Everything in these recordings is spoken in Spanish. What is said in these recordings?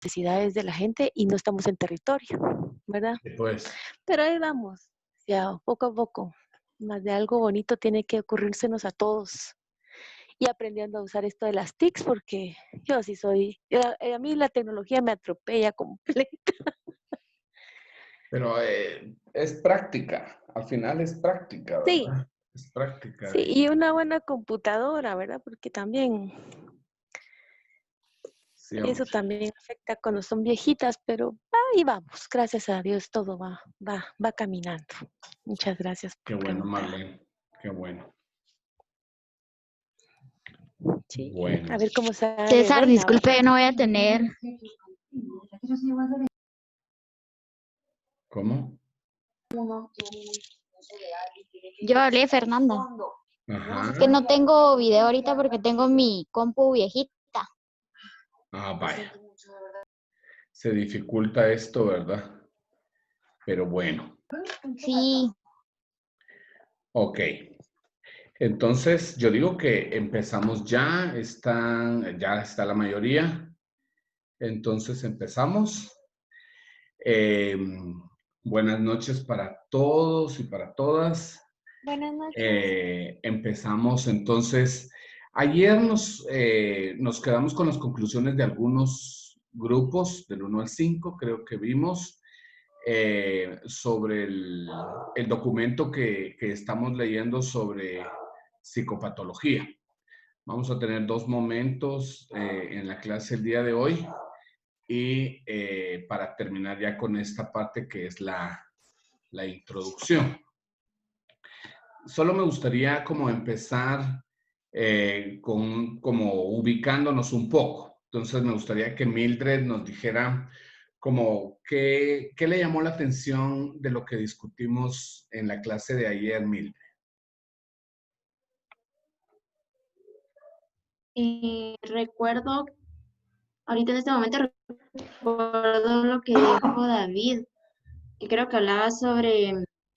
necesidades de la gente y no estamos en territorio, ¿verdad? Pues. Pero ahí vamos, ya poco a poco. Más de algo bonito tiene que ocurrírsenos a todos. Y aprendiendo a usar esto de las TICs, porque yo sí soy, a mí la tecnología me atropella completa. Pero es práctica, al final es práctica, Sí, ¿verdad? Es práctica. sí, y una buena computadora, ¿verdad? Porque también Sí, eso hombre. también afecta cuando son viejitas, pero ahí vamos, gracias a Dios todo va caminando. Muchas gracias Qué por bueno, preguntar. Marlene, qué bueno. Sí, Bueno. a ver cómo sale de César, buena, ¿verdad? disculpe, no voy a tener. ¿Cómo? Yo hablé, Fernanda. Ajá. Es que no tengo video ahorita porque tengo mi compu viejita. Ah, vaya. Se dificulta esto, ¿verdad? Pero bueno. Sí, Ok. Entonces, yo digo que empezamos ya. Ya está la mayoría. Entonces, empezamos. Eh, Buenas noches para todos y para todas. Buenas noches. Empezamos entonces. Ayer nos quedamos con las conclusiones de algunos grupos, del 1 al 5, creo que vimos, sobre el documento que estamos leyendo sobre psicopatología. Vamos a tener 2 momentos en la clase el día de hoy y para terminar ya con esta parte que es la introducción. Solo me gustaría como empezar como ubicándonos un poco. Entonces me gustaría que Mildred nos dijera como qué le llamó la atención de lo que discutimos en la clase de ayer, Mildred. Recuerdo, ahorita en este momento recuerdo lo que dijo David, que creo que hablaba sobre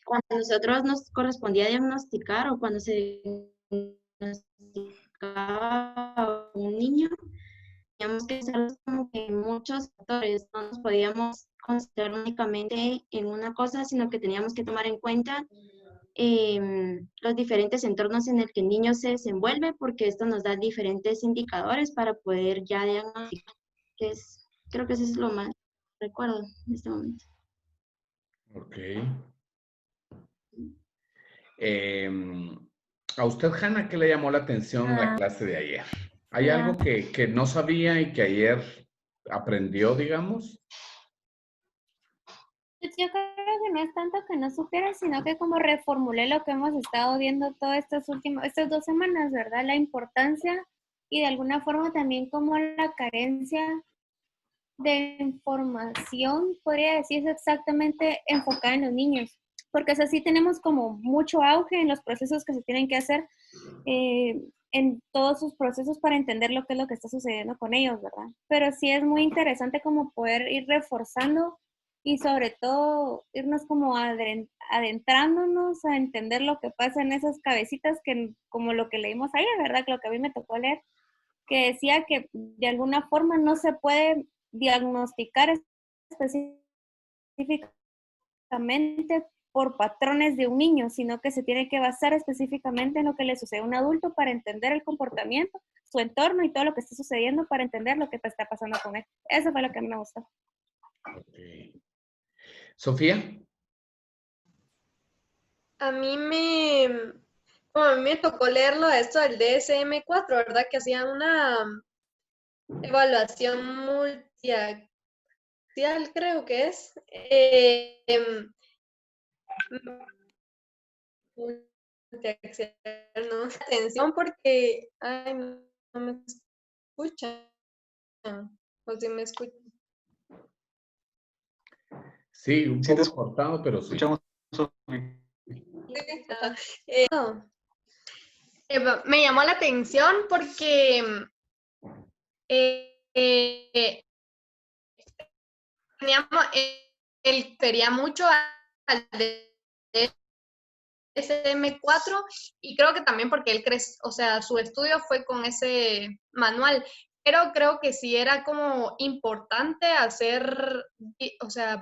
cuando a nosotros nos correspondía diagnosticar o cuando se diagnosticaba a un niño, teníamos que hacer como que muchos factores, no nos podíamos concentrar únicamente en una cosa, sino que teníamos que tomar en cuenta los diferentes entornos en el que el niño se desenvuelve, porque esto nos da diferentes indicadores para poder ya diagnosticar. Creo que eso es lo más recuerdo en este momento. Ok. ¿A usted, Hanna, qué le llamó la atención en la clase de ayer? ¿Hay algo que no sabía y que ayer aprendió, digamos? Pues yo creo que no es tanto que no supiera, sino que como reformulé lo que hemos estado viendo todas estas 2 semanas, ¿verdad? La importancia y de alguna forma también como la carencia de información, podría decirse exactamente enfocada en los niños. Porque así tenemos como mucho auge en los procesos que se tienen que hacer, en todos sus procesos para entender lo que es lo que está sucediendo con ellos, ¿verdad? Pero sí es muy interesante como poder ir reforzando y sobre todo irnos como adentrándonos a entender lo que pasa en esas cabecitas que como lo que leímos ayer, ¿verdad? Lo que a mí me tocó leer, que decía que de alguna forma no se puede diagnosticar específicamente por patrones de un niño, sino que se tiene que basar específicamente en lo que le sucede a un adulto para entender el comportamiento, su entorno y todo lo que está sucediendo para entender lo que está pasando con él. Eso fue lo que a mí me gustó. Okay. Sofía. A mí me tocó leerlo esto del DSM-4, ¿verdad? Que hacían una evaluación multiaxial, creo que es. Multiaxial, no, atención porque, ay, no me escuchan. O si me escuchan. Sí, un poco cortado, pero sí. Escuchamos. No. Me llamó la atención porque teníamos, él quería mucho al DSM-4 y creo que también porque él o sea, su estudio fue con ese manual, pero creo que sí era como importante hacer, o sea,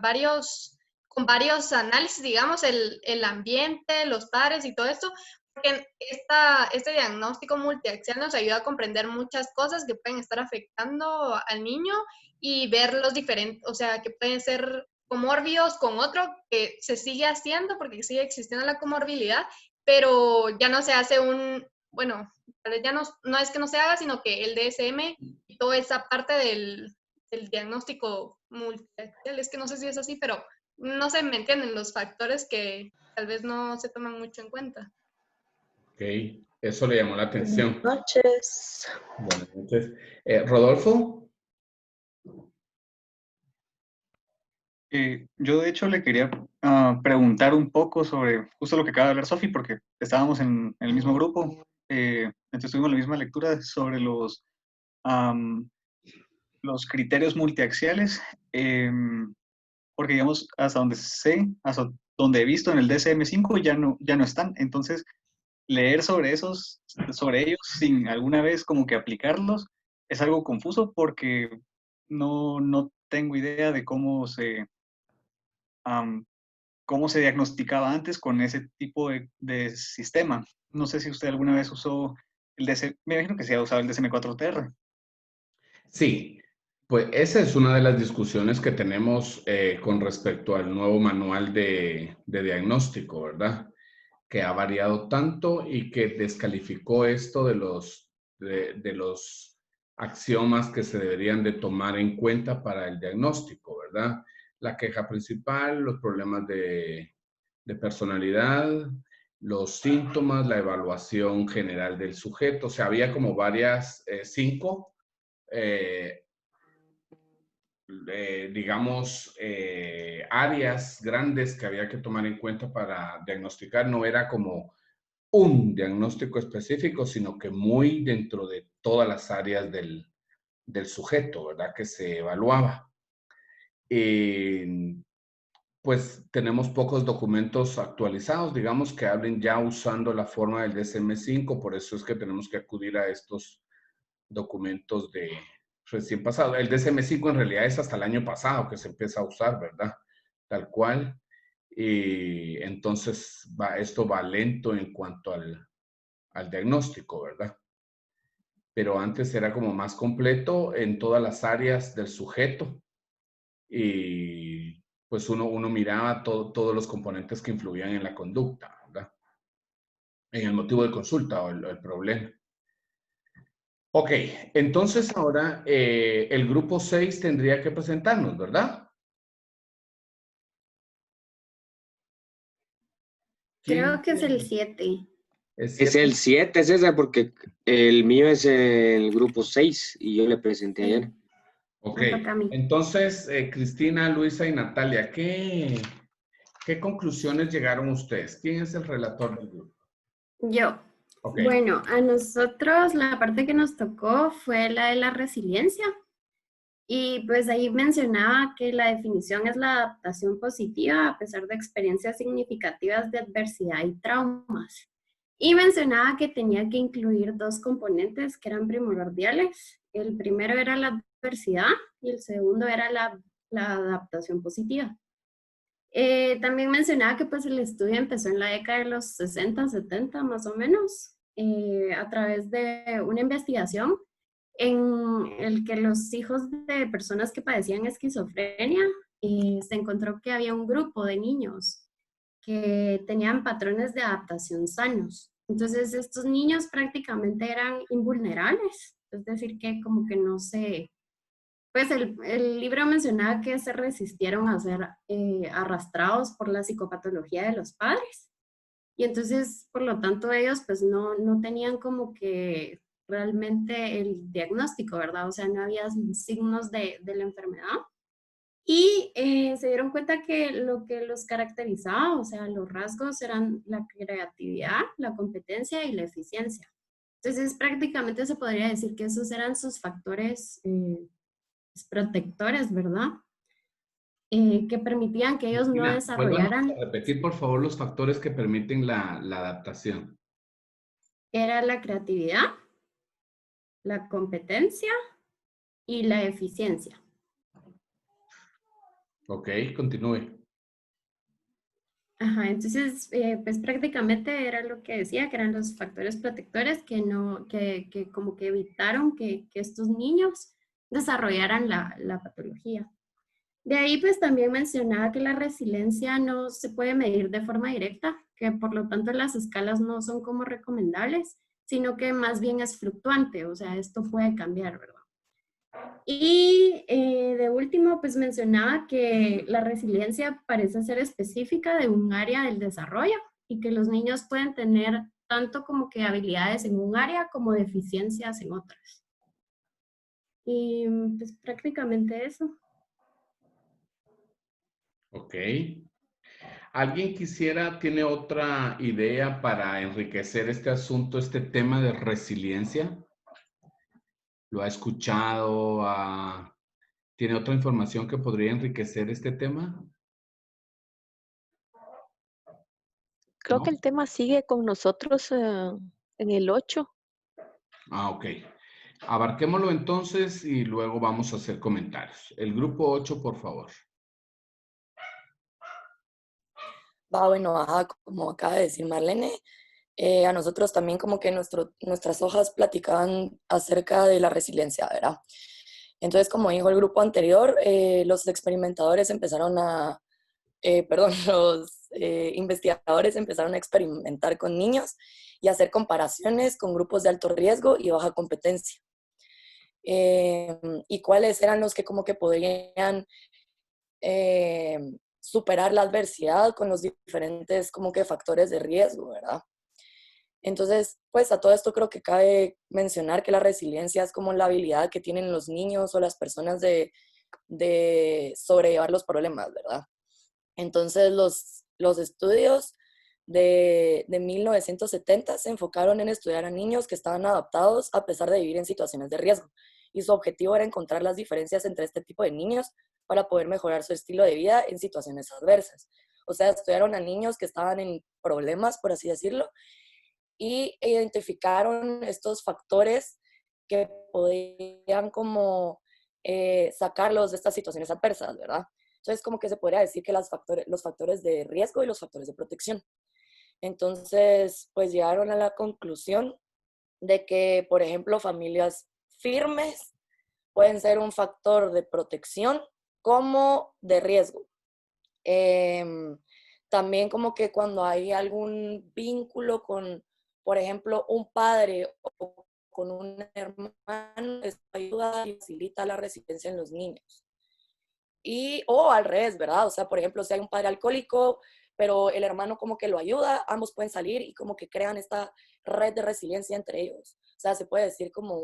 con varios análisis, digamos, el ambiente, los padres y todo esto, porque este diagnóstico multiaxial nos ayuda a comprender muchas cosas que pueden estar afectando al niño y ver los diferentes, o sea, que pueden ser comórbidos con otro, que se sigue haciendo porque sigue existiendo la comorbilidad, pero ya no se hace bueno, tal vez ya no es que no se haga, sino que el DSM y toda esa parte del diagnóstico multiaxial, es que no sé si es así, pero no se me entienden los factores que tal vez no se toman mucho en cuenta. Ok, eso le llamó la atención. Buenas noches. Buenas noches. Rodolfo. Yo de hecho le quería preguntar un poco sobre justo lo que acaba de hablar Sofi, porque estábamos en el mismo grupo, entonces tuvimos la misma lectura sobre los criterios multiaxiales, porque digamos, hasta donde sé, hasta donde he visto en el DSM-5 ya no están, entonces leer sobre ellos sin alguna vez como que aplicarlos es algo confuso porque no tengo idea de cómo se diagnosticaba antes con ese tipo de sistema. No sé si usted alguna vez usó el DSM, me imagino que se ha usado el DSM-4TR. Sí, pues esa es una de las discusiones que tenemos con respecto al nuevo manual de diagnóstico, ¿verdad? Que ha variado tanto y que descalificó esto de los axiomas que se deberían de tomar en cuenta para el diagnóstico, ¿verdad? La queja principal, los problemas de personalidad, los síntomas, la evaluación general del sujeto. O sea, había como varias, 5, digamos, áreas grandes que había que tomar en cuenta para diagnosticar. No era como un diagnóstico específico, sino que muy dentro de todas las áreas del sujeto, ¿verdad? Que se evaluaba. Pues tenemos pocos documentos actualizados, digamos, que hablen ya usando la forma del DSM-5, por eso es que tenemos que acudir a estos documentos de recién pasado. El DSM-5 en realidad es hasta el año pasado que se empieza a usar, ¿verdad? Tal cual. Y entonces esto va lento en cuanto al diagnóstico, ¿verdad? Pero antes era como más completo en todas las áreas del sujeto y pues uno miraba todos los componentes que influían en la conducta, ¿verdad? En el motivo de consulta o el problema. Ok, entonces ahora el grupo 6 tendría que presentarnos, ¿verdad? Creo que es el 7. Es el 7, César, porque el mío es el grupo 6 y yo le presenté ayer. Ok, Me toca a mí. entonces Cristina, Luisa y Natalia, ¿qué conclusiones llegaron ustedes? ¿Quién es el relator del grupo? Yo. Okay. Bueno, a nosotros la parte que nos tocó fue la de la resiliencia. Y pues ahí mencionaba que la definición es la adaptación positiva a pesar de experiencias significativas de adversidad y traumas. Y mencionaba que tenía que incluir 2 componentes que eran primordiales. El primero era la adversidad y el segundo era la adaptación positiva. También mencionaba que pues el estudio empezó en la década de los 60, 70 más o menos, a través de una investigación en el que los hijos de personas que padecían esquizofrenia, se encontró que había un grupo de niños que tenían patrones de adaptación sanos. Entonces estos niños prácticamente eran invulnerables, es decir, que como que no se... Pues el libro mencionaba que se resistieron a ser arrastrados por la psicopatología de los padres. Y entonces, por lo tanto, ellos pues no tenían como que realmente el diagnóstico, ¿verdad? O sea, no había signos de la enfermedad. Y se dieron cuenta que lo que los caracterizaba, o sea, los rasgos eran la creatividad, la competencia y la eficiencia. Entonces, prácticamente se podría decir que esos eran sus factores protectores, ¿verdad? Que permitían que ellos no desarrollaran... Vuelvan a repetir, por favor, los factores que permiten la adaptación. Era la creatividad, la competencia y la eficiencia. Ok, continúe. Ajá, entonces, pues prácticamente era lo que decía, que eran los factores protectores que no, que como que evitaron que estos niños desarrollaran la patología. De ahí, pues también mencionaba que la resiliencia no se puede medir de forma directa, que por lo tanto las escalas no son como recomendables, sino que más bien es fluctuante, o sea, esto puede cambiar, ¿verdad? Y de último, pues mencionaba que la resiliencia parece ser específica de un área del desarrollo y que los niños pueden tener tanto como que habilidades en un área como deficiencias en otras. Y pues prácticamente eso. Ok. ¿Alguien tiene otra idea para enriquecer este asunto, este tema de resiliencia? ¿Lo ha escuchado? ¿Tiene otra información que podría enriquecer este tema? Creo ¿No? que el tema sigue con nosotros en el 8. Ok. Abarquémoslo entonces y luego vamos a hacer comentarios. El grupo 8, por favor. Bueno, como acaba de decir Marlene, a nosotros también como que nuestras hojas platicaban acerca de la resiliencia, ¿verdad? Entonces, como dijo el grupo anterior, los experimentadores empezaron los investigadores empezaron a experimentar con niños y a hacer comparaciones con grupos de alto riesgo y baja competencia. Y cuáles eran los que como que podrían superar la adversidad con los diferentes como que factores de riesgo, ¿verdad? Entonces, pues a todo esto creo que cabe mencionar que la resiliencia es como la habilidad que tienen los niños o las personas de sobrellevar los problemas, ¿verdad? Entonces, los estudios de 1970 se enfocaron en estudiar a niños que estaban adaptados a pesar de vivir en situaciones de riesgo. Y su objetivo era encontrar las diferencias entre este tipo de niños para poder mejorar su estilo de vida en situaciones adversas. O sea, estudiaron a niños que estaban en problemas, por así decirlo, y identificaron estos factores que podían como sacarlos de estas situaciones adversas, ¿verdad? Entonces, como que se podría decir que los factores de riesgo y los factores de protección. Entonces, pues llegaron a la conclusión de que, por ejemplo, familias firmes pueden ser un factor de protección como de riesgo. También como que cuando hay algún vínculo con, por ejemplo, un padre o con un hermano, esto ayuda y facilita la resiliencia en los niños. O al revés, ¿verdad? O sea, por ejemplo, si hay un padre alcohólico, pero el hermano como que lo ayuda, ambos pueden salir y como que crean esta red de resiliencia entre ellos. O sea, se puede decir como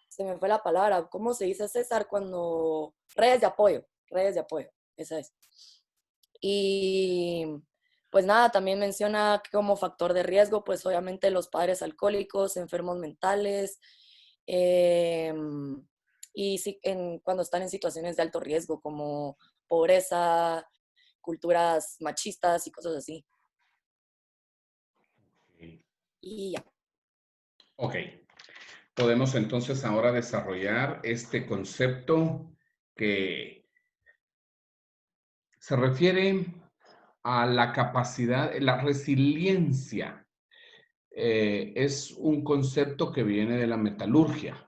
se me fue la palabra, ¿cómo se dice, César? Cuando, redes de apoyo, esa es. Y pues nada, también menciona que como factor de riesgo, pues obviamente los padres alcohólicos, enfermos mentales, y sí, cuando están en situaciones de alto riesgo como pobreza, culturas machistas y cosas así. Y ya. Ok. Podemos entonces ahora desarrollar este concepto que se refiere a la capacidad, la resiliencia. Es un concepto que viene de la metalurgia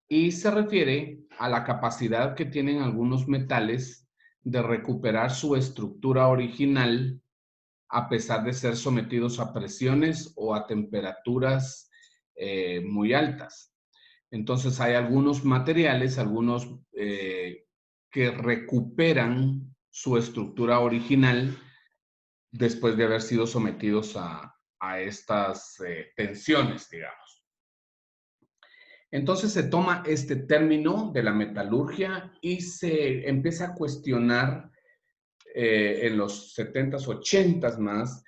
y se refiere a la capacidad que tienen algunos metales de recuperar su estructura original a pesar de ser sometidos a presiones o a temperaturas muy altas. Entonces hay algunos materiales, que recuperan su estructura original después de haber sido sometidos a estas tensiones, digamos. Entonces se toma este término de la metalurgia y se empieza a cuestionar en los 70s, 80s más,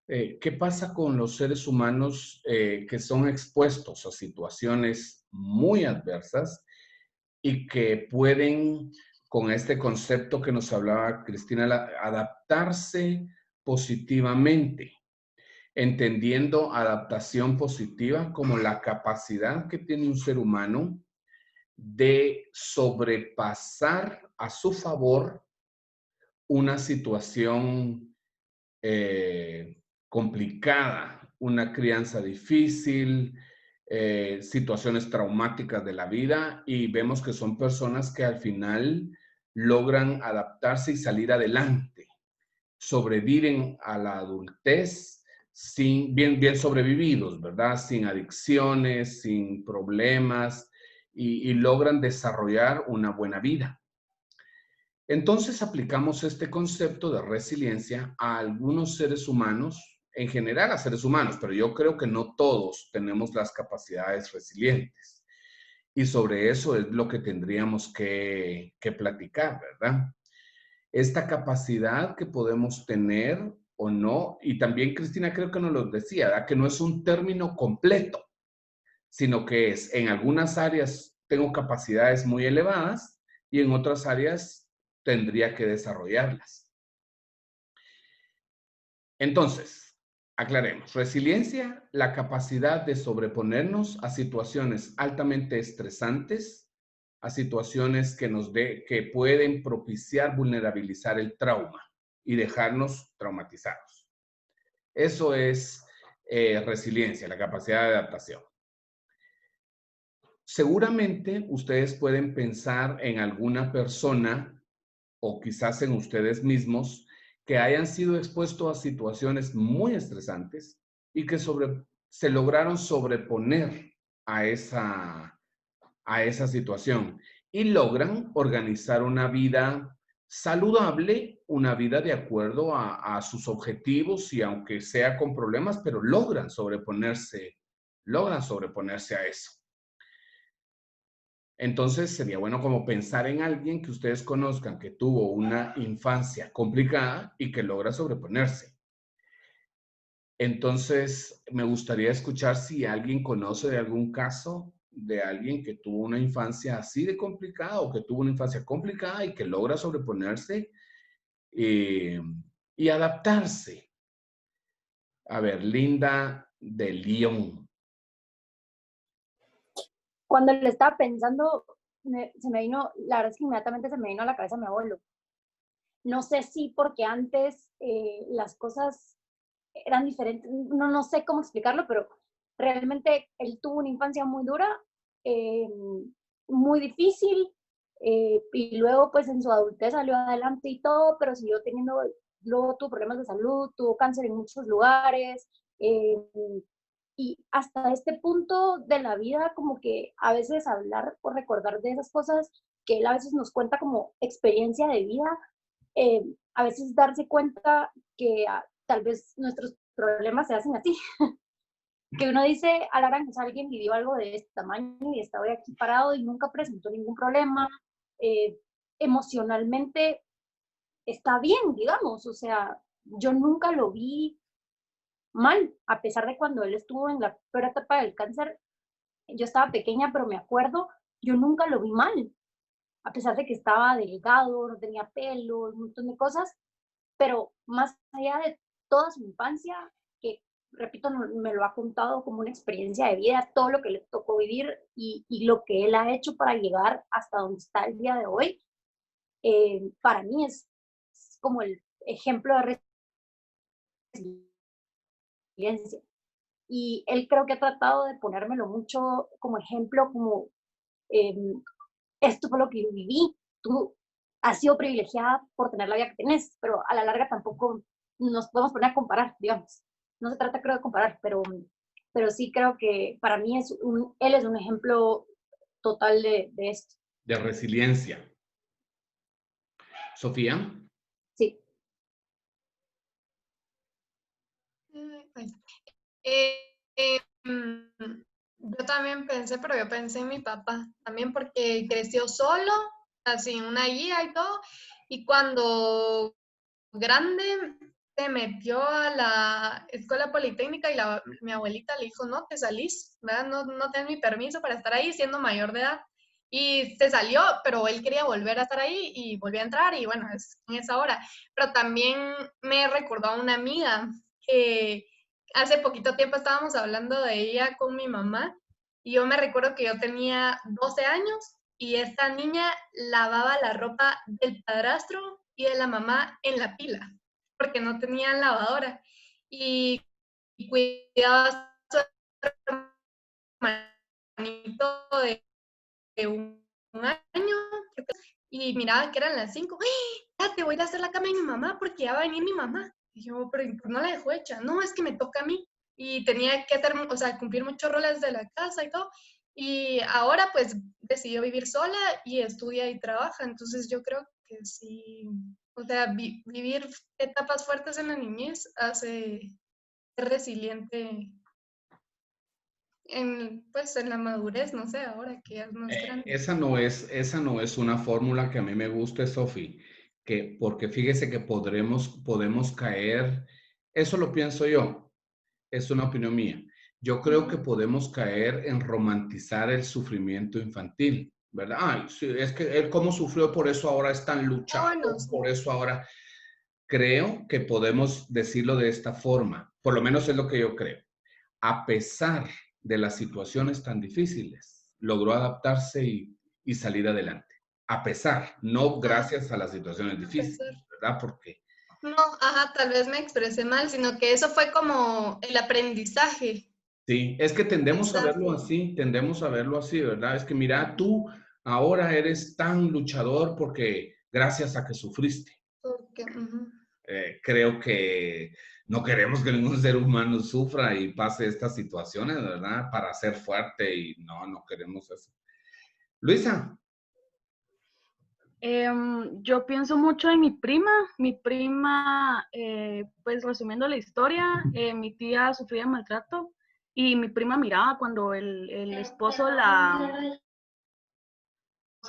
¿qué pasa con los seres humanos que son expuestos a situaciones muy adversas y que pueden, con este concepto que nos hablaba Cristina, adaptarse positivamente, entendiendo adaptación positiva como la capacidad que tiene un ser humano de sobrepasar a su favor una situación complicada, una crianza difícil, situaciones traumáticas de la vida, y vemos que son personas que al final logran adaptarse y salir adelante, sobreviven a la adultez bien sobrevividos, ¿verdad? Sin adicciones, sin problemas, y logran desarrollar una buena vida. Entonces aplicamos este concepto de resiliencia a algunos seres humanos, en general a seres humanos, pero yo creo que no todos tenemos las capacidades resilientes. Y sobre eso es lo que tendríamos que platicar, ¿verdad? Esta capacidad que podemos tener o no, y también Cristina creo que nos lo decía, ¿verdad? Que no es un término completo, sino que es en algunas áreas tengo capacidades muy elevadas y en otras áreas tendría que desarrollarlas. Entonces, aclaremos. Resiliencia, la capacidad de sobreponernos a situaciones altamente estresantes, a situaciones que pueden propiciar, vulnerabilizar el trauma y dejarnos traumatizados. Eso es resiliencia, la capacidad de adaptación. Seguramente ustedes pueden pensar en alguna persona o quizás en ustedes mismos que hayan sido expuestos a situaciones muy estresantes y que se lograron sobreponer a esa situación y logran organizar una vida saludable, una vida de acuerdo a sus objetivos, y aunque sea con problemas, pero logran sobreponerse a eso. Entonces sería bueno como pensar en alguien que ustedes conozcan que tuvo una infancia complicada y que logra sobreponerse. Entonces me gustaría escuchar si alguien conoce de algún caso de alguien que tuvo una infancia así de complicada o que tuvo una infancia complicada y que logra sobreponerse y adaptarse. A ver, Linda de León. Cuando le estaba pensando, se me vino, la verdad es que inmediatamente se me vino a la cabeza mi abuelo. No sé si porque antes las cosas eran diferentes, no sé cómo explicarlo, pero realmente él tuvo una infancia muy dura, muy difícil, y luego pues en su adultez salió adelante y todo, pero siguió teniendo, luego tuvo problemas de salud, tuvo cáncer en muchos lugares, y hasta este punto de la vida, como que a veces hablar o recordar de esas cosas que él a veces nos cuenta como experiencia de vida, a veces darse cuenta que tal vez nuestros problemas se hacen así. Que uno dice, a la gran, alguien vivió algo de este tamaño y está hoy aquí parado y nunca presentó ningún problema. Emocionalmente está bien, digamos. O sea, yo nunca lo vi mal, a pesar de cuando él estuvo en la peor etapa del cáncer. Yo estaba pequeña, pero me acuerdo, yo nunca lo vi mal, a pesar de que estaba delgado, no tenía pelo, un montón de cosas, pero más allá de toda su infancia, que repito, me lo ha contado como una experiencia de vida, todo lo que le tocó vivir y lo que él ha hecho para llegar hasta donde está el día de hoy, para mí es como el ejemplo de resiliencia. Y él creo que ha tratado de ponérmelo mucho como ejemplo, como esto fue lo que yo viví, tú has sido privilegiada por tener la vida que tenés, pero a la larga tampoco nos podemos poner a comparar, digamos. No se trata, creo, de comparar, pero sí creo que para mí él es un ejemplo total de esto. De resiliencia. Sofía. Sí. Yo también pensé, pero yo pensé en mi papá, también porque creció solo, sin una guía y todo, y cuando grande se metió a la escuela politécnica y mi abuelita le dijo, no, te salís, ¿verdad? No tenés mi permiso para estar ahí siendo mayor de edad. Y se salió, pero él quería volver a estar ahí y volvió a entrar y bueno, es en esa hora. Pero también me recordó a una amiga que hace poquito tiempo estábamos hablando de ella con mi mamá y yo me recuerdo que yo tenía 12 años y esta niña lavaba la ropa del padrastro y de la mamá en la pila, porque no tenían lavadora. Y cuidaba a su hermanito de un año, y miraba que eran las 5. Ya te voy a ir a hacer la cama de mi mamá porque ya va a venir mi mamá. Y yo, pero no la dejó hecha. No, es que me toca a mí. Y tenía que hacer, o sea, cumplir muchos roles de la casa y todo. Y ahora pues decidió vivir sola y estudia y trabaja. Entonces yo creo que sí, o sea, vivir etapas fuertes en la niñez hace ser resiliente pues en la madurez, no sé, ahora que ya es más grande. Esa no es una fórmula que a mí me guste, Sofi, que porque fíjese que podemos caer, eso lo pienso yo, es una opinión mía. Yo creo que podemos caer en romantizar el sufrimiento infantil, ¿verdad? Ay, sí, es que él cómo sufrió, por eso ahora es tan luchado, No, sí. por eso ahora. Creo que podemos decirlo de esta forma, por lo menos es lo que yo creo. A pesar de las situaciones tan difíciles, logró adaptarse y salir adelante. A pesar, no gracias a las situaciones difíciles, ¿verdad? Porque No, ajá, tal vez me expresé mal, sino que eso fue como el aprendizaje. sí, es que tendemos a verlo Quizás. así, ¿verdad? Es que mira, tú ahora eres tan luchador porque gracias a que sufriste. Porque, ujú. Creo que no queremos que ningún ser humano sufra y pase estas situaciones, ¿verdad? Para ser fuerte y no queremos eso. Luisa. Yo pienso mucho en mi prima. Mi prima, pues resumiendo la historia, mi tía sufría maltrato y mi prima miraba cuando el esposo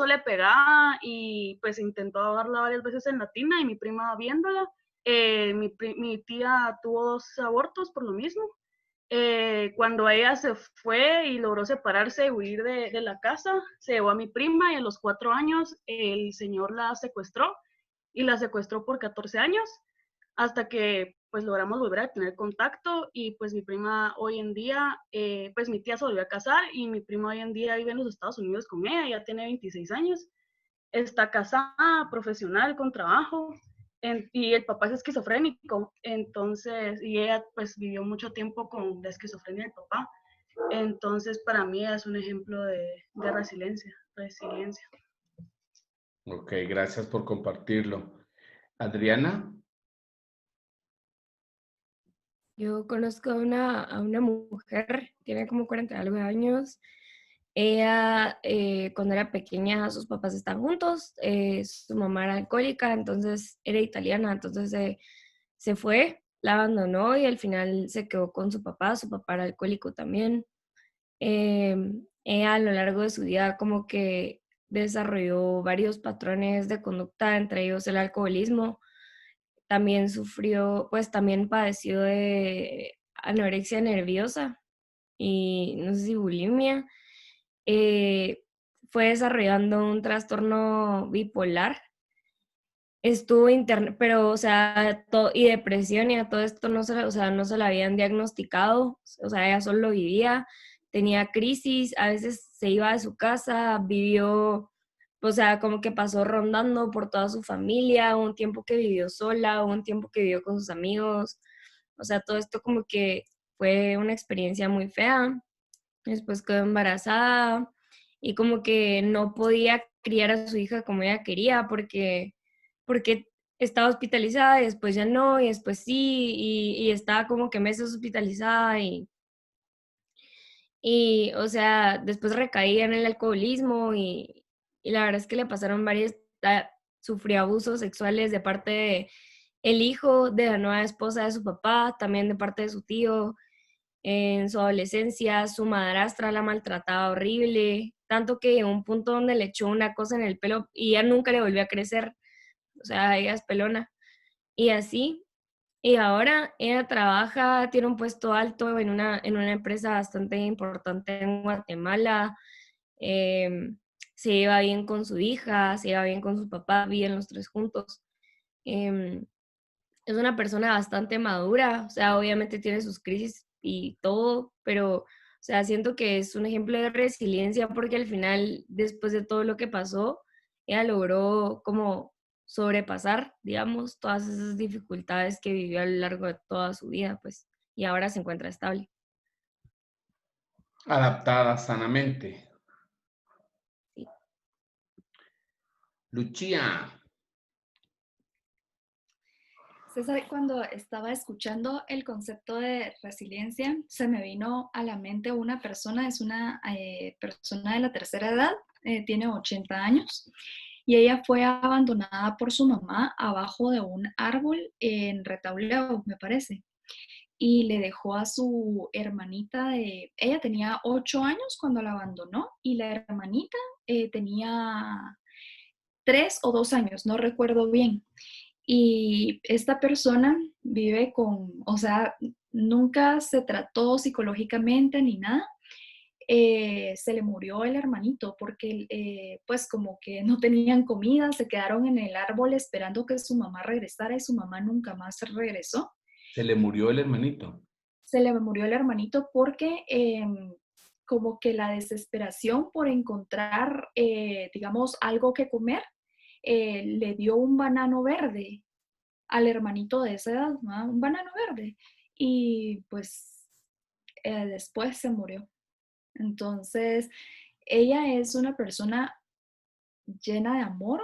le pegaba y pues intentó ahogarla varias veces en la tina y mi prima viéndola. Mi tía tuvo 2 abortos por lo mismo. Cuando ella se fue y logró separarse y huir de la casa, se llevó a mi prima y a los 4 años el señor la secuestró y la secuestró por 14 años hasta que pues logramos volver a tener contacto y pues mi prima hoy en día, pues mi tía se volvió a casar y mi prima hoy en día vive en los Estados Unidos con ella, ya tiene 26 años, está casada, profesional, con trabajo, y el papá es esquizofrénico, entonces, y ella pues vivió mucho tiempo con la esquizofrenia del papá, entonces para mí es un ejemplo de resiliencia. Ok, gracias por compartirlo. Adriana. Yo conozco a una mujer, tiene como 40 algo de años. Ella, cuando era pequeña, sus papás están juntos. Su mamá era alcohólica, entonces era italiana, entonces se fue, la abandonó y al final se quedó con su papá. Su papá era alcohólico también. Ella a lo largo de su vida como que desarrolló varios patrones de conducta, entre ellos el alcoholismo. También sufrió, pues también padeció de anorexia nerviosa y no sé si bulimia. Fue desarrollando un trastorno bipolar. Estuvo interna, pero, o sea, y depresión y a todo esto no se, o sea, no se la habían diagnosticado, o sea, ella solo vivía, tenía crisis, a veces se iba de su casa, vivió, o sea, como que pasó rondando por toda su familia, un tiempo que vivió sola, un tiempo que vivió con sus amigos, o sea, todo esto como que fue una experiencia muy fea. Después quedó embarazada y como que no podía criar a su hija como ella quería porque estaba hospitalizada y después ya no, y después sí, y estaba como que meses hospitalizada y, o sea, después recaía en el alcoholismo y la verdad es que le pasaron sufrió abusos sexuales de parte de el hijo de la nueva esposa de su papá, también de parte de su tío. En su adolescencia, su madrastra la maltrataba horrible, tanto que llegó un punto donde le echó una cosa en el pelo y ya nunca le volvió a crecer, o sea, ella es pelona. Y así, y ahora ella trabaja, tiene un puesto alto en una empresa bastante importante en Guatemala, se lleva bien con su hija, se lleva bien con su papá, viven los 3 juntos. Es una persona bastante madura, o sea, obviamente tiene sus crisis y todo, pero, o sea, siento que es un ejemplo de resiliencia porque al final, después de todo lo que pasó, ella logró como sobrepasar, digamos, todas esas dificultades que vivió a lo largo de toda su vida, pues, y ahora se encuentra estable. Adaptada sanamente. Sí. Lucía. César, cuando estaba escuchando el concepto de resiliencia, se me vino a la mente una persona, es una persona de la tercera edad, tiene 80 años, y ella fue abandonada por su mamá abajo de un árbol en Retauleo, me parece, y le dejó a su hermanita ella tenía 8 años cuando la abandonó, y la hermanita tenía 3 o 2 años, no recuerdo bien. Y esta persona vive o sea, nunca se trató psicológicamente ni nada. Se le murió el hermanito porque pues como que no tenían comida, se quedaron en el árbol esperando que su mamá regresara y su mamá nunca más regresó. Se le murió el hermanito. Se le murió el hermanito porque como que la desesperación por encontrar, digamos, algo que comer, le dio un banano verde al hermanito de esa edad, ¿no? Un banano verde. Y pues después se murió. Entonces, ella es una persona llena de amor,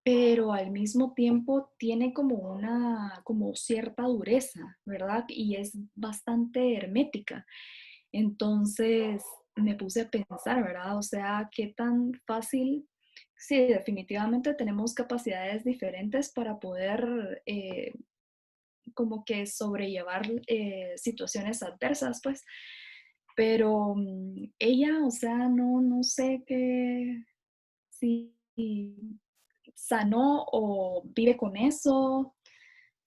pero al mismo tiempo tiene como cierta dureza, ¿verdad? Y es bastante hermética. Entonces, me puse a pensar, ¿verdad? O sea, qué tan fácil. Sí, definitivamente tenemos capacidades diferentes para poder como que sobrellevar situaciones adversas, pues. Pero ella, o sea, no sé si sanó o vive con eso.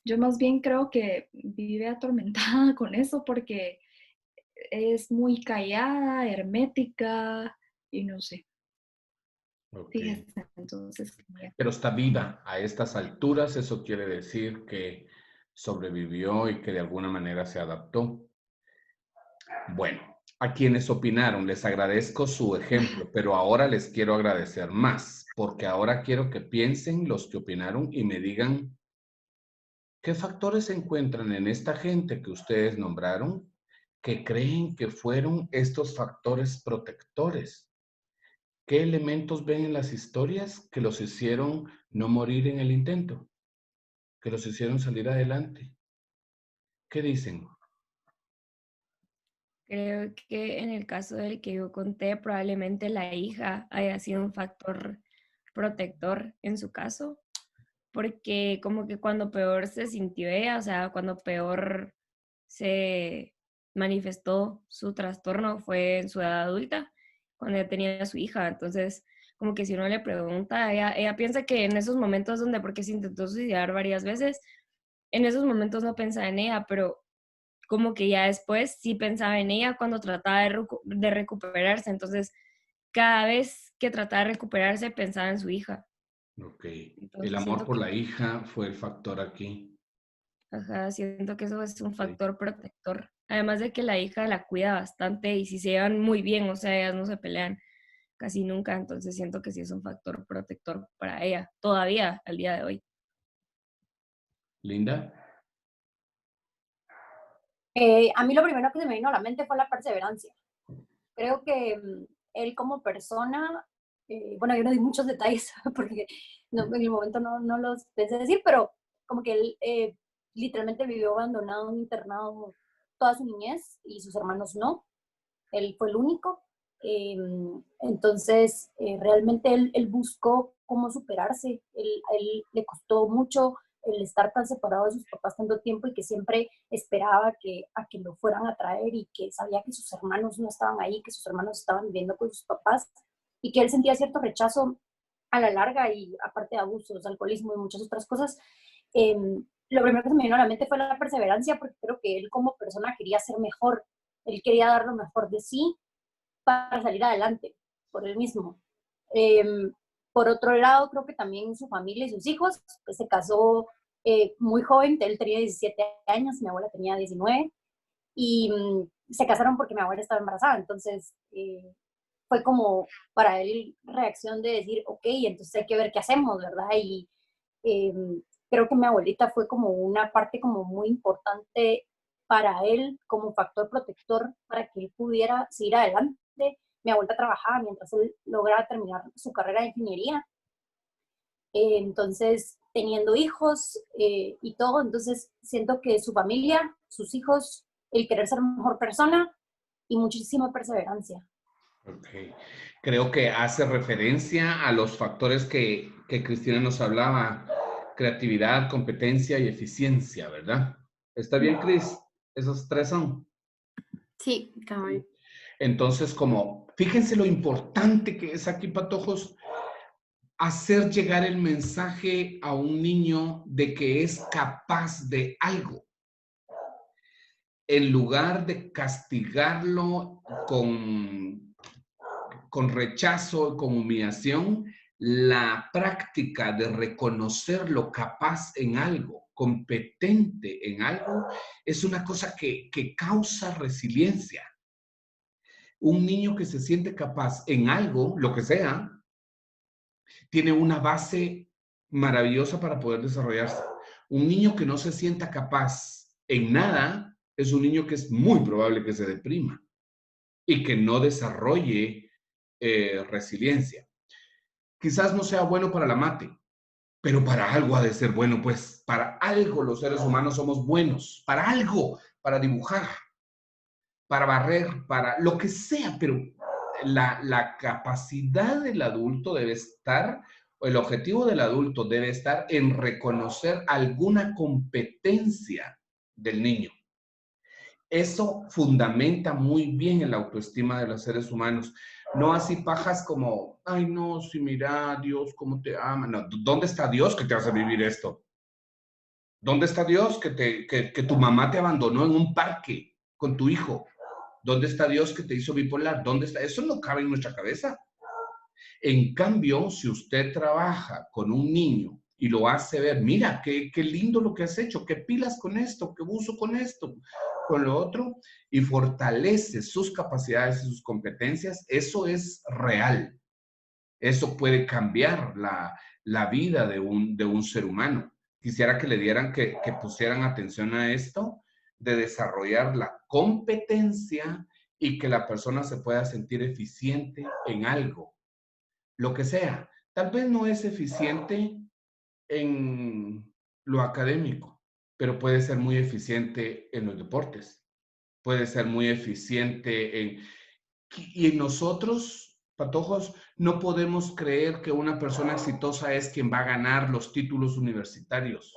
Yo más bien creo que vive atormentada con eso porque es muy callada, hermética y no sé. Okay. Fíjese, entonces. Pero está viva a estas alturas, eso quiere decir que sobrevivió y que de alguna manera se adaptó. Bueno, a quienes opinaron, les agradezco su ejemplo, pero ahora les quiero agradecer más, porque ahora quiero que piensen los que opinaron y me digan qué factores se encuentran en esta gente que ustedes nombraron que creen que fueron estos factores protectores. ¿Qué elementos ven en las historias que los hicieron no morir en el intento? Que los hicieron salir adelante. ¿Qué dicen? Creo que en el caso del que yo conté, probablemente la hija haya sido un factor protector en su caso, porque como que cuando peor se sintió ella, o sea, cuando peor se manifestó su trastorno fue en su edad adulta, cuando ella tenía a su hija. Entonces, como que si uno le pregunta, ella piensa que en esos momentos donde, porque se intentó suicidar varias veces, en esos momentos no pensaba en ella, pero como que ya después sí pensaba en ella cuando trataba de recuperarse. Entonces, cada vez que trataba de recuperarse, pensaba en su hija. Ok. El Entonces, amor siento por que, la hija fue el factor aquí. ajá, siento que eso es un Ok. factor protector. Además de que la hija la cuida bastante y si se llevan muy bien, o sea, ellas no se pelean casi nunca, entonces siento que sí es un factor protector para ella, todavía al día de hoy. Linda. A mí lo primero que se me vino a la mente fue la perseverancia. Creo que él como persona, bueno, yo no di muchos detalles porque en el momento no los pensé decir, pero como que él literalmente vivió abandonado en un internado toda su niñez y sus hermanos no. Él fue el único. Entonces, realmente él buscó cómo superarse. Él le costó mucho el estar tan separado de sus papás tanto tiempo y que siempre esperaba a que lo fueran a traer y que sabía que sus hermanos no estaban ahí, que sus hermanos estaban viviendo con sus papás y que él sentía cierto rechazo a la larga y aparte de abusos, alcoholismo y muchas otras cosas. Lo primero que se me vino a la mente fue la perseverancia porque creo que él como persona quería ser mejor, él quería dar lo mejor de sí para salir adelante por él mismo. Por otro lado, creo que también su familia y sus hijos, pues se casó muy joven, él tenía 17 años, mi abuela tenía 19, y se casaron porque mi abuela estaba embarazada, entonces fue como para él reacción de decir, ok, entonces hay que ver qué hacemos, ¿verdad? Y creo que mi abuelita fue como una parte como muy importante para él como factor protector para que él pudiera seguir adelante. Mi abuela trabajaba mientras él lograba terminar su carrera de ingeniería. Entonces, teniendo hijos y todo, entonces siento que su familia, sus hijos, el querer ser mejor persona y muchísima perseverancia. Okay. Creo que hace referencia a los factores que Cristina nos hablaba, creatividad, competencia y eficiencia, ¿verdad? ¿Está bien, Cris? ¿Esos tres son? Sí, cabal. Entonces, como, fíjense lo importante que es aquí, patojos, hacer llegar el mensaje a un niño de que es capaz de algo, en lugar de castigarlo con rechazo, con humillación. La práctica de reconocerlo capaz en algo, competente en algo, es una cosa que causa resiliencia. Un niño que se siente capaz en algo, lo que sea, tiene una base maravillosa para poder desarrollarse. Un niño que no se sienta capaz en nada es un niño que es muy probable que se deprima y que no desarrolle resiliencia. Quizás no sea bueno para la mate, pero para algo ha de ser bueno, pues para algo los seres humanos somos buenos, para algo, para dibujar, para barrer, para lo que sea, pero la capacidad del adulto debe estar, o el objetivo del adulto debe estar en reconocer alguna competencia del niño. Eso fundamenta muy bien en la autoestima de los seres humanos. No así pajas como, ay no, si mira, Dios, cómo te ama. No, ¿dónde está Dios que te hace vivir esto? ¿Dónde está Dios que tu mamá te abandonó en un parque con tu hijo? ¿Dónde está Dios que te hizo bipolar? ¿Dónde está? Eso no cabe en nuestra cabeza. En cambio, si usted trabaja con un niño y lo hace ver, mira, qué lindo lo que has hecho, qué pilas con esto, qué buzo con esto, con lo otro, y fortalece sus capacidades y sus competencias, eso es real. Eso puede cambiar la vida de un ser humano. Quisiera que le dieran, que pusieran atención a esto, de desarrollar la competencia y que la persona se pueda sentir eficiente en algo, lo que sea. Tal vez no es eficiente en lo académico, pero puede ser muy eficiente en los deportes, puede ser muy eficiente en... Y nosotros, patojos, no podemos creer que una persona exitosa es quien va a ganar los títulos universitarios.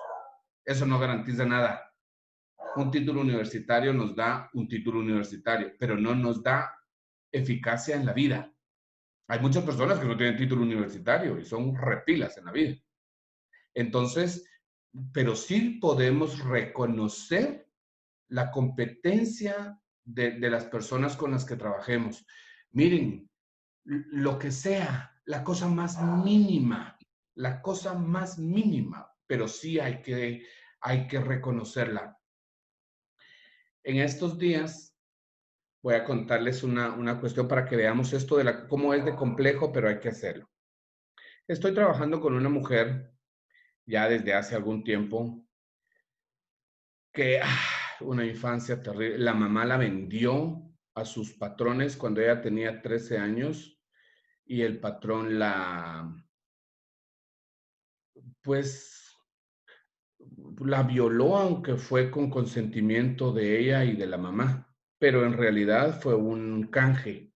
Eso no garantiza nada. Un título universitario nos da un título universitario, pero no nos da eficacia en la vida. Hay muchas personas que no tienen título universitario y son repilas en la vida. Entonces, pero sí podemos reconocer la competencia de las personas con las que trabajemos. Miren, lo que sea, la cosa más mínima, pero sí hay que reconocerla. En estos días voy a contarles una cuestión para que veamos esto de cómo es de complejo, pero hay que hacerlo. Estoy trabajando con una mujer ya desde hace algún tiempo que una infancia terrible. La mamá la vendió a sus patrones cuando ella tenía 13 años y el patrón la violó, aunque fue con consentimiento de ella y de la mamá, pero en realidad fue un canje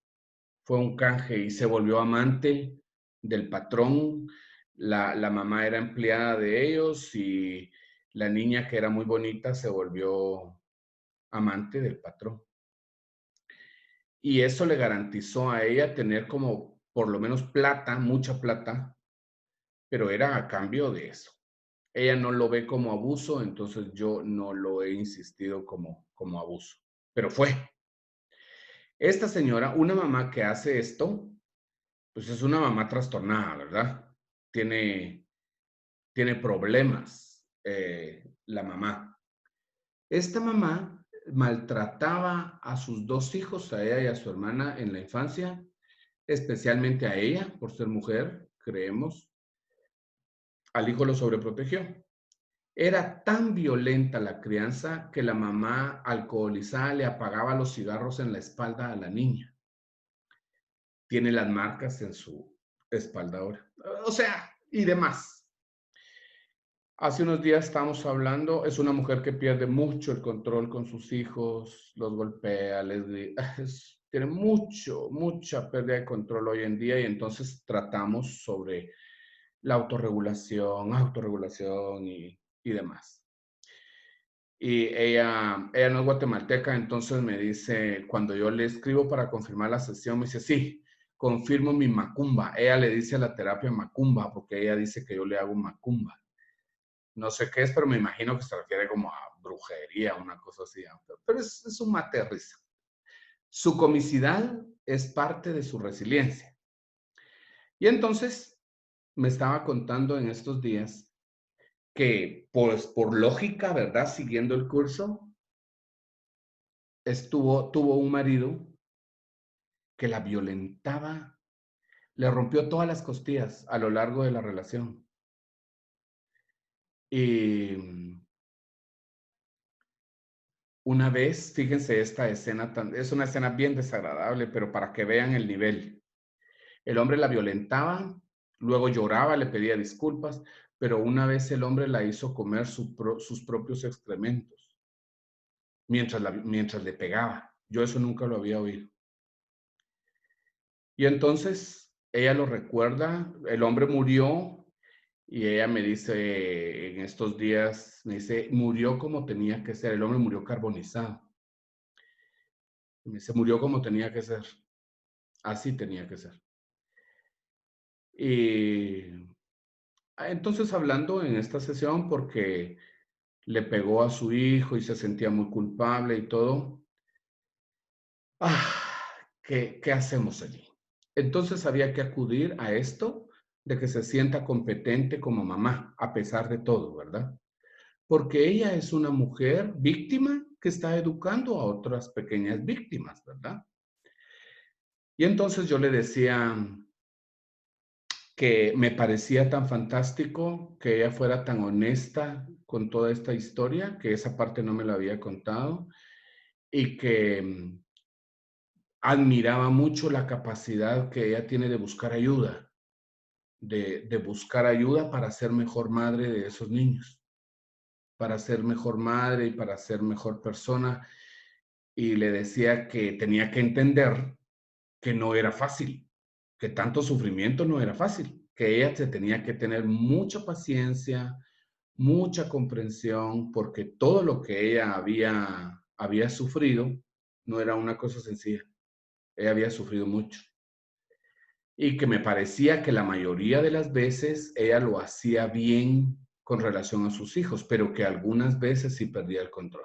y se volvió amante del patrón. La mamá era empleada de ellos y la niña, que era muy bonita, se volvió amante del patrón. Y eso le garantizó a ella tener como por lo menos plata, mucha plata, pero era a cambio de eso. Ella no lo ve como abuso, entonces yo no lo he insistido como abuso, pero fue. Esta señora, una mamá que hace esto, pues es una mamá trastornada, ¿verdad? Tiene problemas la mamá. Esta mamá maltrataba a sus 2 hijos, a ella y a su hermana en la infancia, especialmente a ella, por ser mujer, creemos. Al hijo lo sobreprotegió. Era tan violenta la crianza que la mamá alcoholizada le apagaba los cigarros en la espalda a la niña. Tiene las marcas en su espalda ahora. O sea, y demás. Hace unos días estábamos hablando, es una mujer que pierde mucho el control con sus hijos, los golpea, tiene mucha pérdida de control hoy en día, y entonces tratamos sobre la autorregulación y demás. Y ella no es guatemalteca, entonces me dice, cuando yo le escribo para confirmar la sesión, me dice, sí, confirmo mi macumba. Ella le dice a la terapia macumba, porque ella dice que yo le hago macumba. No sé qué es, pero me imagino que se refiere como a brujería, una cosa así. Pero es un mate de risa. Su comicidad es parte de su resiliencia. Y entonces me estaba contando en estos días que, pues, por lógica, ¿verdad? Siguiendo el curso, tuvo un marido que la violentaba, le rompió todas las costillas a lo largo de la relación. Y una vez, fíjense esta escena, es una escena bien desagradable, pero para que vean el nivel. El hombre la violentaba, luego lloraba, le pedía disculpas, pero una vez el hombre la hizo comer sus propios excrementos mientras le pegaba. Yo eso nunca lo había oído. Y entonces ella lo recuerda, el hombre murió, y ella me dice en estos días, me dice, murió como tenía que ser, el hombre murió carbonizado. Y me dice, murió como tenía que ser, así tenía que ser. Y entonces hablando en esta sesión, porque le pegó a su hijo y se sentía muy culpable y todo, ¿qué hacemos allí? Entonces había que acudir a esto de que se sienta competente como mamá, a pesar de todo, ¿verdad? Porque ella es una mujer víctima que está educando a otras pequeñas víctimas, ¿verdad? Y entonces yo le decía que me parecía tan fantástico que ella fuera tan honesta con toda esta historia, que esa parte no me la había contado, y que admiraba mucho la capacidad que ella tiene de buscar ayuda, de buscar ayuda para ser mejor madre de esos niños, para ser mejor madre y para ser mejor persona. Y le decía que tenía que entender que no era fácil, que tanto sufrimiento no era fácil, que ella se tenía que tener mucha paciencia, mucha comprensión, porque todo lo que ella había sufrido no era una cosa sencilla. Ella había sufrido mucho. Y que me parecía que la mayoría de las veces ella lo hacía bien con relación a sus hijos, pero que algunas veces sí perdía el control.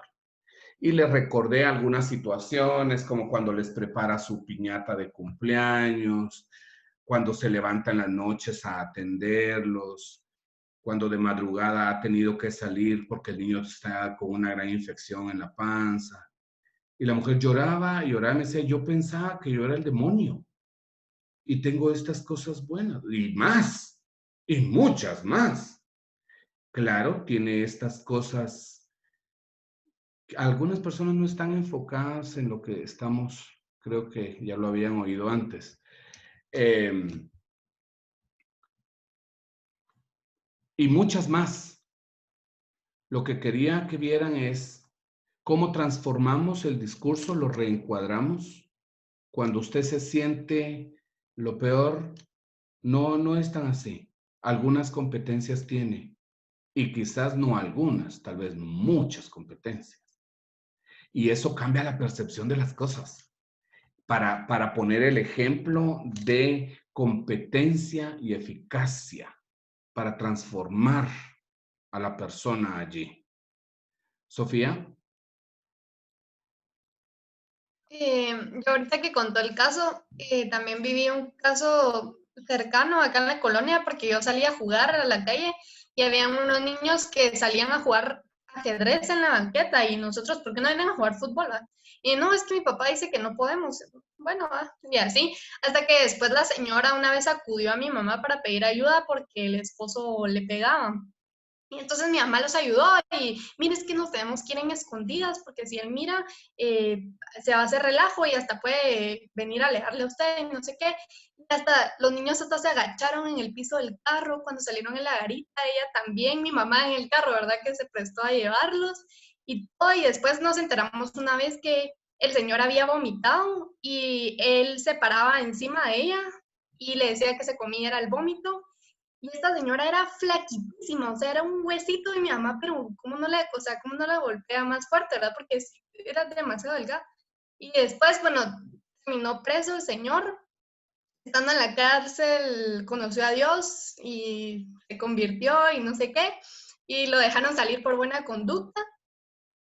Y le recordé algunas situaciones, como cuando les prepara su piñata de cumpleaños, cuando se levanta en las noches a atenderlos, cuando de madrugada ha tenido que salir porque el niño está con una gran infección en la panza. Y la mujer lloraba y lloraba y me decía, yo pensaba que yo era el demonio y tengo estas cosas buenas y más, y muchas más. Claro, tiene estas cosas. Algunas personas no están enfocadas en lo que estamos, creo que ya lo habían oído antes. Y muchas más. Lo que quería que vieran es cómo transformamos el discurso, lo reencuadramos. Cuando usted se siente lo peor, no es tan así. Algunas competencias tiene, y quizás no algunas, tal vez muchas competencias. Y eso cambia la percepción de las cosas. Para poner el ejemplo de competencia y eficacia, para transformar a la persona allí. Sofía. Yo ahorita que contó el caso, también viví un caso cercano acá en la colonia, porque yo salía a jugar a la calle y había unos niños que salían a jugar ajedrez en la banqueta y nosotros, ¿por qué no vienen a jugar fútbol? ¿Va? Y no, es que mi papá dice que no podemos. Bueno, y así, hasta que después la señora una vez acudió a mi mamá para pedir ayuda porque el esposo le pegaba. Y entonces mi mamá los ayudó y mire, es que nos tenemos que ir en escondidas porque si él mira, se va a hacer relajo y hasta puede venir a alejarle a usted y no sé qué. Y hasta los niños hasta se agacharon en el piso del carro cuando salieron en la garita, ella también, mi mamá en el carro, ¿verdad? Que se prestó a llevarlos y todo. Y después nos enteramos una vez que el señor había vomitado y él se paraba encima de ella y le decía que se comiera el vómito. Y esta señora era flaquitísima, o sea, era un huesito de mi mamá, pero ¿cómo no la, o sea, cómo no la golpea más fuerte, verdad? Porque era demasiado delgada. Y después, bueno, terminó preso el señor, estando en la cárcel, conoció a Dios y se convirtió y no sé qué, y lo dejaron salir por buena conducta.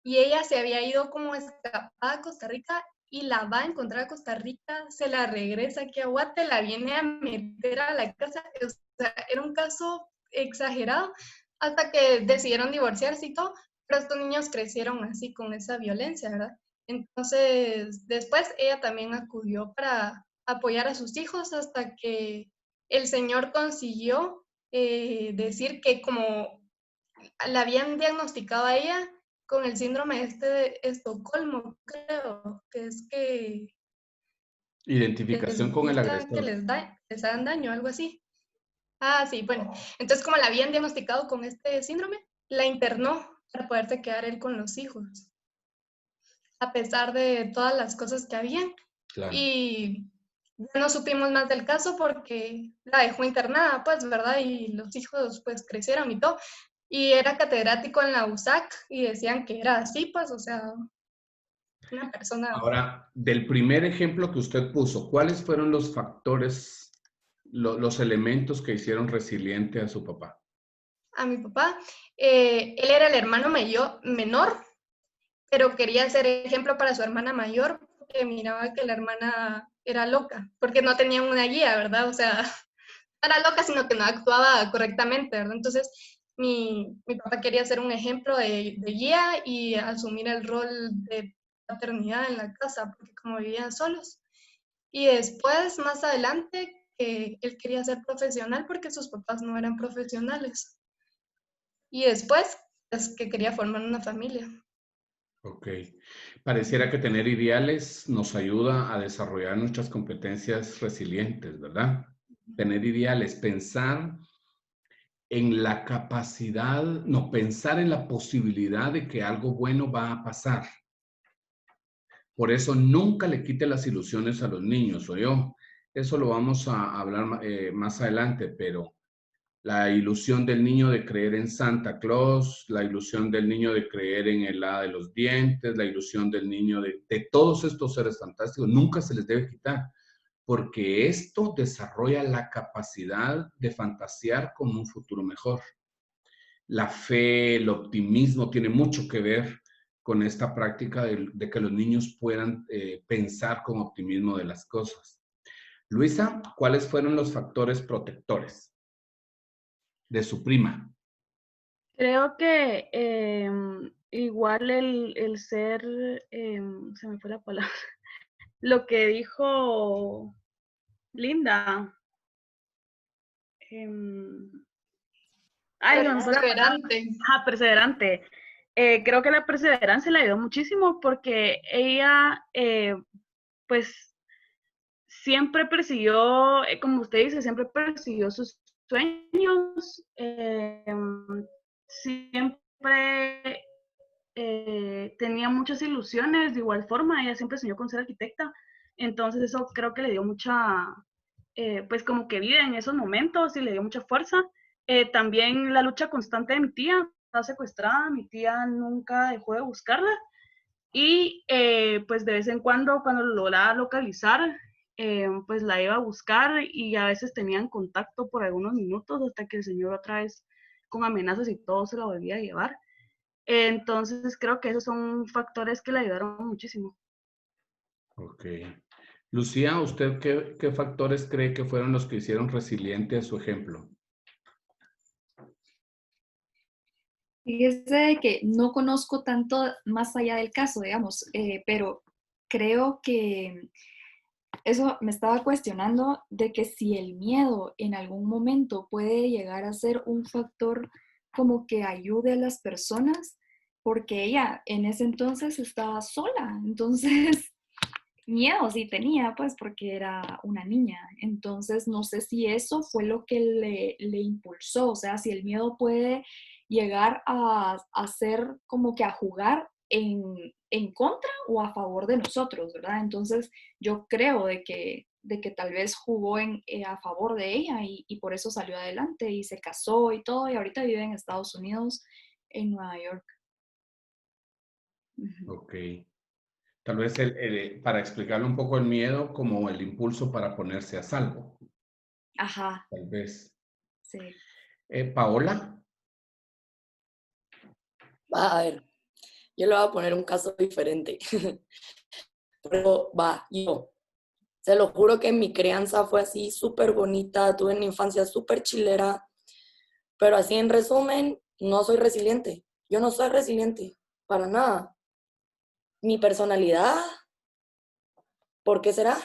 Y ella se había ido como escapada a Costa Rica y la va a encontrar a Costa Rica, se la regresa aquí a Guate, la viene a meter a la casa. O sea, era un caso exagerado hasta que decidieron divorciarse y todo, pero estos niños crecieron así con esa violencia, ¿verdad? Entonces, después ella también acudió para apoyar a sus hijos hasta que el señor consiguió decir que como la habían diagnosticado a ella con el síndrome este de Estocolmo, creo, que es que Identificación con el que agresor. les hagan daño, algo así. Ah, sí, bueno. Entonces, como la habían diagnosticado con este síndrome, la internó para poderse quedar él con los hijos, a pesar de todas las cosas que habían. Claro. Y ya no supimos más del caso porque la dejó internada, pues, ¿verdad? Y los hijos, pues, crecieron y todo. Y era catedrático en la USAC y decían que era así, pues, o sea, una persona... Ahora, del primer ejemplo que usted puso, ¿cuáles fueron los factores, los elementos que hicieron resiliente a su papá? A mi papá, él era el hermano menor, pero quería ser ejemplo para su hermana mayor, porque miraba que la hermana era loca, porque no tenía una guía, ¿verdad? O sea, no era loca, sino que no actuaba correctamente, ¿verdad? Entonces, mi papá quería ser un ejemplo de guía y asumir el rol de paternidad en la casa, porque como vivían solos. Y después, más adelante, que él quería ser profesional porque sus papás no eran profesionales. Y después, es que quería formar una familia. Ok. Pareciera que tener ideales nos ayuda a desarrollar nuestras competencias resilientes, ¿verdad? Tener ideales, pensar en la capacidad, no, pensar en la posibilidad de que algo bueno va a pasar. Por eso nunca le quite las ilusiones a los niños, ¿o yo? Eso lo vamos a hablar más adelante, pero la ilusión del niño de creer en Santa Claus, la ilusión del niño de creer en el hada de los dientes, la ilusión del niño de todos estos seres fantásticos, nunca se les debe quitar, porque esto desarrolla la capacidad de fantasear con un futuro mejor. La fe, el optimismo tiene mucho que ver con esta práctica de que los niños puedan pensar con optimismo de las cosas. Luisa, ¿cuáles fueron los factores protectores de su prima? Creo que igual el ser, se me fue la palabra, lo que dijo Linda. Perseverante. Perseverante. Creo que la perseverancia le ayudó muchísimo porque ella, pues, siempre persiguió, como usted dice, siempre persiguió sus sueños, siempre tenía muchas ilusiones, de igual forma, ella siempre soñó con ser arquitecta, entonces eso creo que le dio mucha, pues como que vida en esos momentos y le dio mucha fuerza. También la lucha constante de mi tía, estaba secuestrada, mi tía nunca dejó de buscarla y pues de vez en cuando lo lograba localizar, pues la iba a buscar y a veces tenían contacto por algunos minutos hasta que el señor otra vez con amenazas y todo se la volvía a llevar. Entonces creo que esos son factores que le ayudaron muchísimo. Ok. Lucía, ¿usted qué factores cree que fueron los que hicieron resiliente a su ejemplo? Fíjese de que no conozco tanto más allá del caso, digamos, pero creo que eso me estaba cuestionando de que si el miedo en algún momento puede llegar a ser un factor como que ayude a las personas, porque ella en ese entonces estaba sola, entonces miedo sí tenía, pues porque era una niña. Entonces no sé si eso fue lo que le impulsó, o sea, si el miedo puede llegar a ser como que a jugar en contra o a favor de nosotros, ¿verdad? Entonces yo creo de que tal vez jugó a favor de ella y por eso salió adelante y se casó y todo, y ahorita vive en Estados Unidos, en Nueva York. Ujú. Ok. Tal vez para explicarle un poco el miedo como el impulso para ponerse a salvo. Ajá, Tal vez. sí. Paola. A ver, yo le voy a poner un caso diferente. Pero yo se lo juro que mi crianza fue así súper bonita, tuve una infancia súper chilera, pero así en resumen, no soy resiliente. Yo no soy resiliente, para nada. Mi personalidad, ¿por qué será?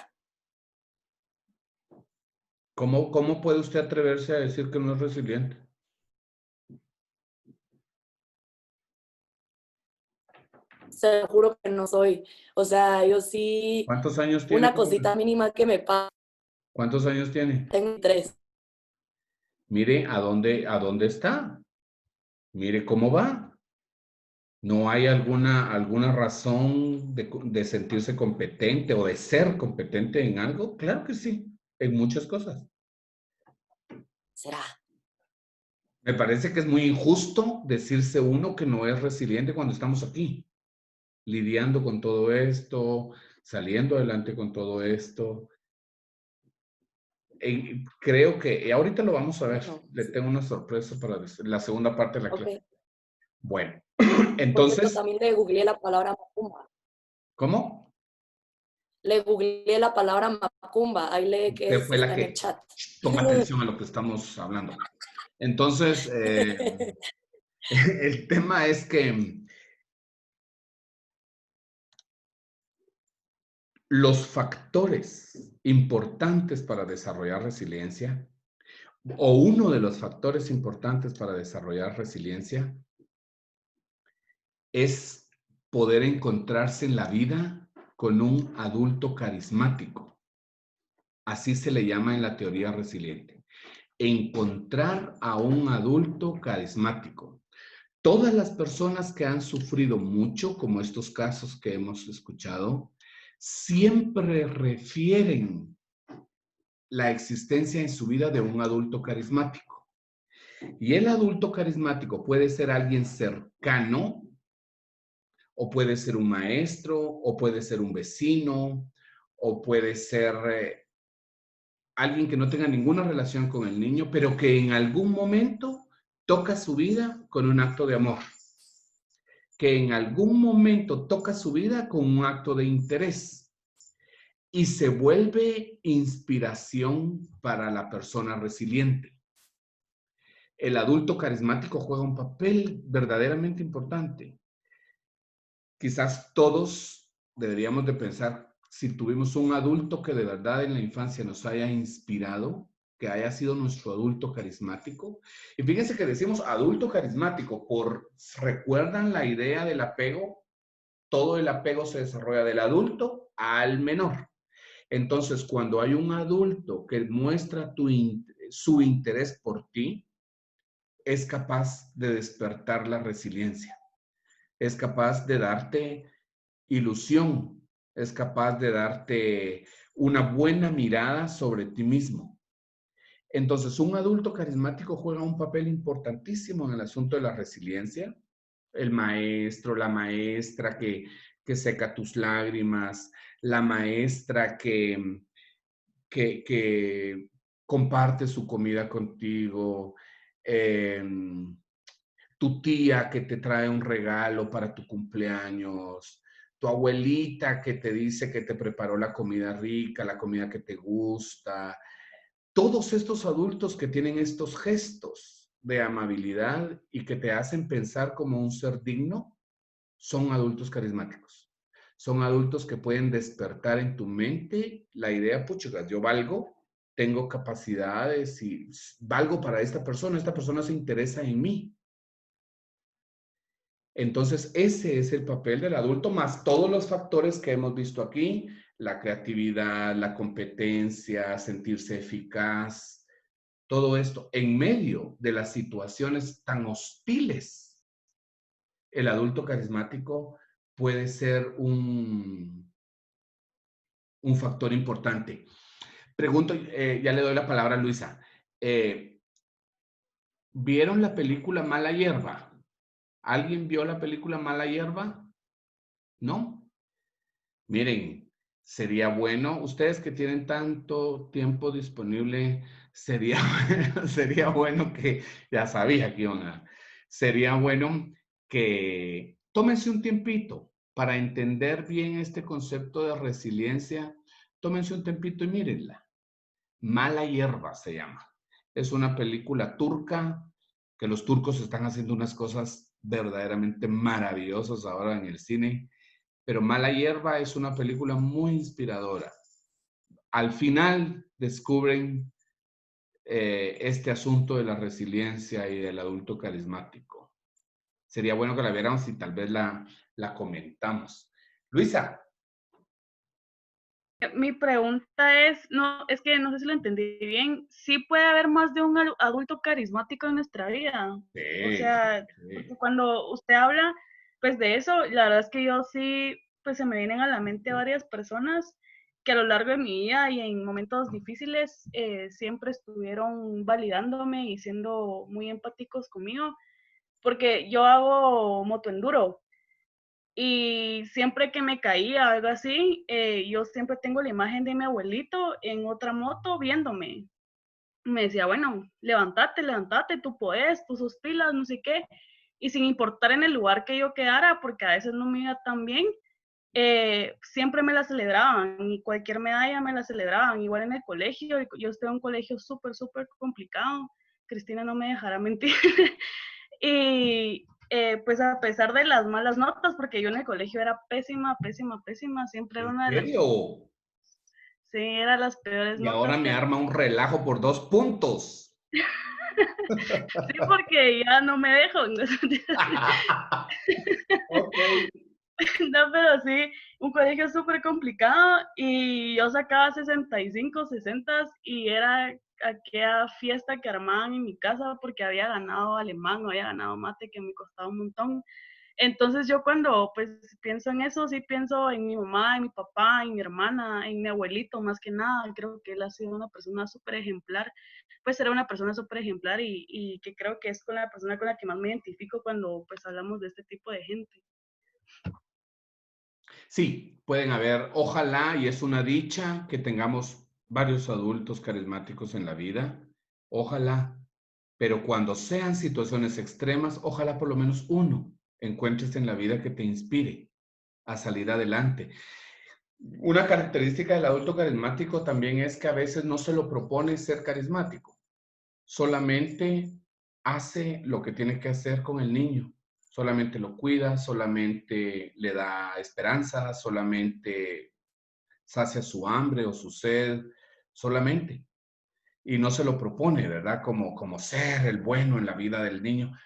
¿Cómo puede usted atreverse a decir que no es resiliente? Se lo juro que no soy. O sea, yo sí, ¿Cuántos años tiene, una Paola? cosita mínima que me pasa. ¿Cuántos años tiene? Tengo 3. Mire a dónde está. Mire cómo va. ¿No hay alguna razón de sentirse competente o de ser competente en algo? Claro que sí, en muchas cosas. ¿Será? Me parece que es muy injusto decirse uno que no es resiliente cuando estamos aquí, lidiando con todo esto, saliendo adelante con todo esto. Creo que ahorita lo vamos a ver. Le tengo una sorpresa para la segunda parte de la clase. Ok. Bueno, Por cierto, entonces, también le googleé la palabra macumba. ¿cómo? Le googleé la palabra macumba. Ahí lee que Usted fue la está en el que chat. toma atención a lo que estamos hablando. Entonces, el tema es que los factores importantes para desarrollar resiliencia, o uno de los factores importantes para desarrollar resiliencia, es poder encontrarse en la vida con un adulto carismático. Así se le llama en la teoría resiliente. Encontrar a un adulto carismático. Todas las personas que han sufrido mucho, como estos casos que hemos escuchado, siempre refieren la existencia en su vida de un adulto carismático. Y el adulto carismático puede ser alguien cercano, o puede ser un maestro, o puede ser un vecino, o puede ser alguien que no tenga ninguna relación con el niño, pero que en algún momento toca su vida con un acto de amor, que en algún momento toca su vida con un acto de interés y se vuelve inspiración para la persona resiliente. El adulto carismático juega un papel verdaderamente importante. Quizás todos deberíamos de pensar si tuvimos un adulto que de verdad en la infancia nos haya inspirado, que haya sido nuestro adulto carismático. Y fíjense que decimos adulto carismático, ¿recuerdan la idea del apego? Todo el apego se desarrolla del adulto al menor. Entonces, cuando hay un adulto que muestra su interés por ti, es capaz de despertar la resiliencia. Es capaz de darte ilusión, es capaz de darte una buena mirada sobre ti mismo. Entonces, un adulto carismático juega un papel importantísimo en el asunto de la resiliencia. El maestro, la maestra que seca tus lágrimas, la maestra que comparte su comida contigo, tu tía que te trae un regalo para tu cumpleaños, tu abuelita que te dice que te preparó la comida rica, la comida que te gusta. Todos estos adultos que tienen estos gestos de amabilidad y que te hacen pensar como un ser digno, son adultos carismáticos. Son adultos que pueden despertar en tu mente la idea, pucha, yo valgo, tengo capacidades y valgo para esta persona se interesa en mí. Entonces, ese es el papel del adulto, más todos los factores que hemos visto aquí, la creatividad, la competencia, sentirse eficaz, todo esto en medio de las situaciones tan hostiles. El adulto carismático puede ser un factor importante. Pregunto, ya le doy la palabra a Luisa. ¿Vieron la película Mala Hierba? ¿Alguien vio la película Mala Hierba? ¿No? Miren, sería bueno, ustedes que tienen tanto tiempo disponible, sería bueno que, ya sabía que iban a, sería bueno que tómense un tiempito para entender bien este concepto de resiliencia. Tómense un tiempito y mírenla. Mala Hierba se llama. Es una película turca que los turcos están haciendo unas cosas verdaderamente maravillosas ahora en el cine. Pero Mala Hierba es una película muy inspiradora. Al final descubren este asunto de la resiliencia y del adulto carismático. Sería bueno que la viéramos y tal vez la comentamos. Luisa. Mi pregunta es, no, es que no sé si lo entendí bien, ¿sí puede haber más de un adulto carismático en nuestra vida? Sí, O sea, sí. cuando usted habla, pues de eso, la verdad es que yo sí, pues se me vienen a la mente varias personas que a lo largo de mi vida y en momentos difíciles siempre estuvieron validándome y siendo muy empáticos conmigo, porque yo hago motoenduro. Y siempre que me caía, algo así, yo siempre tengo la imagen de mi abuelito en otra moto viéndome. Me decía, bueno, levántate, tú podés, tú sos pilas, no sé qué. Y sin importar en el lugar que yo quedara, porque a veces no me iba tan bien, siempre me la celebraban y cualquier medalla me la celebraban. Igual en el colegio, yo estuve en un colegio súper, súper complicado. Cristina no me dejará mentir. Y pues a pesar de las malas notas, porque yo en el colegio era pésima, siempre era una de las... ¿En serio? Sí, era las peores Y ahora notas. me arma un relajo por 2 puntos. Sí, porque ya no me dejo. Ok. No, pero sí, un colegio súper complicado y yo sacaba 65, 60 y era aquella fiesta que armaban en mi casa porque había ganado alemán, había ganado mate que me costaba un montón. Entonces yo cuando pues pienso en eso, sí pienso en mi mamá, en mi papá, en mi hermana, en mi abuelito más que nada. Creo que él ha sido una persona súper ejemplar, pues era una persona súper ejemplar y que creo que es con la persona con la que más me identifico cuando pues hablamos de este tipo de gente. Sí, pueden haber, ojalá, y es una dicha que tengamos varios adultos carismáticos en la vida, ojalá, pero cuando sean situaciones extremas, ojalá por lo menos uno encuentres en la vida que te inspire a salir adelante. Una característica del adulto carismático también es que a veces no se lo propone ser carismático, solamente hace lo que tiene que hacer con el niño. Solamente lo cuida, solamente le da esperanza, solamente sacia su hambre o su sed, solamente. Y no se lo propone, ¿verdad? Como ser el bueno en la vida del niño.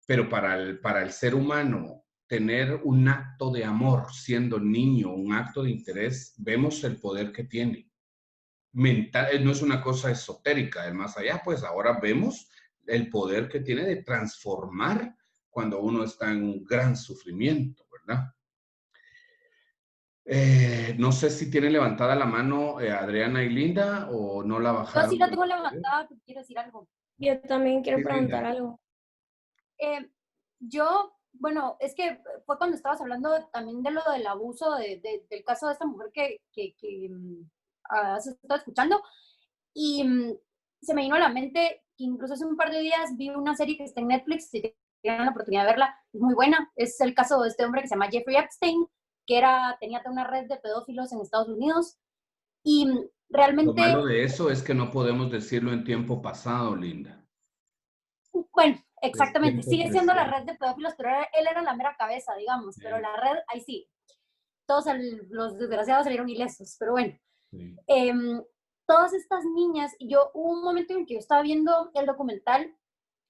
Pero para el ser humano, tener un acto de amor siendo niño, un acto de interés, vemos el poder que tiene. Mental, no es una cosa esotérica, del más allá, pues ahora vemos el poder que tiene de transformar cuando uno está en un gran sufrimiento, ¿verdad? No sé si tiene levantada la mano Adriana y Linda o no la bajaron. Yo sí la tengo levantada, porque quiero decir algo. Yo también quiero Sí, preguntar Linda. algo. Bueno, es que fue cuando estabas hablando también de lo del abuso, del caso de esta mujer que has estado escuchando, y se me vino a la mente que incluso hace un par de días vi una serie que está en Netflix, si tienen la oportunidad de verla, es muy buena. Es el caso de este hombre que se llama Jeffrey Epstein, que tenía una red de pedófilos en Estados Unidos, y realmente... Lo malo de eso es que no podemos decirlo en tiempo pasado, Linda. Bueno, exactamente, Tiempo sigue siendo la presente. red de pedófilos, pero él era la mera cabeza, digamos, pero la red, ahí sí, todos los desgraciados salieron ilesos, pero bueno. Sí. Todas estas niñas, hubo un momento en que yo estaba viendo el documental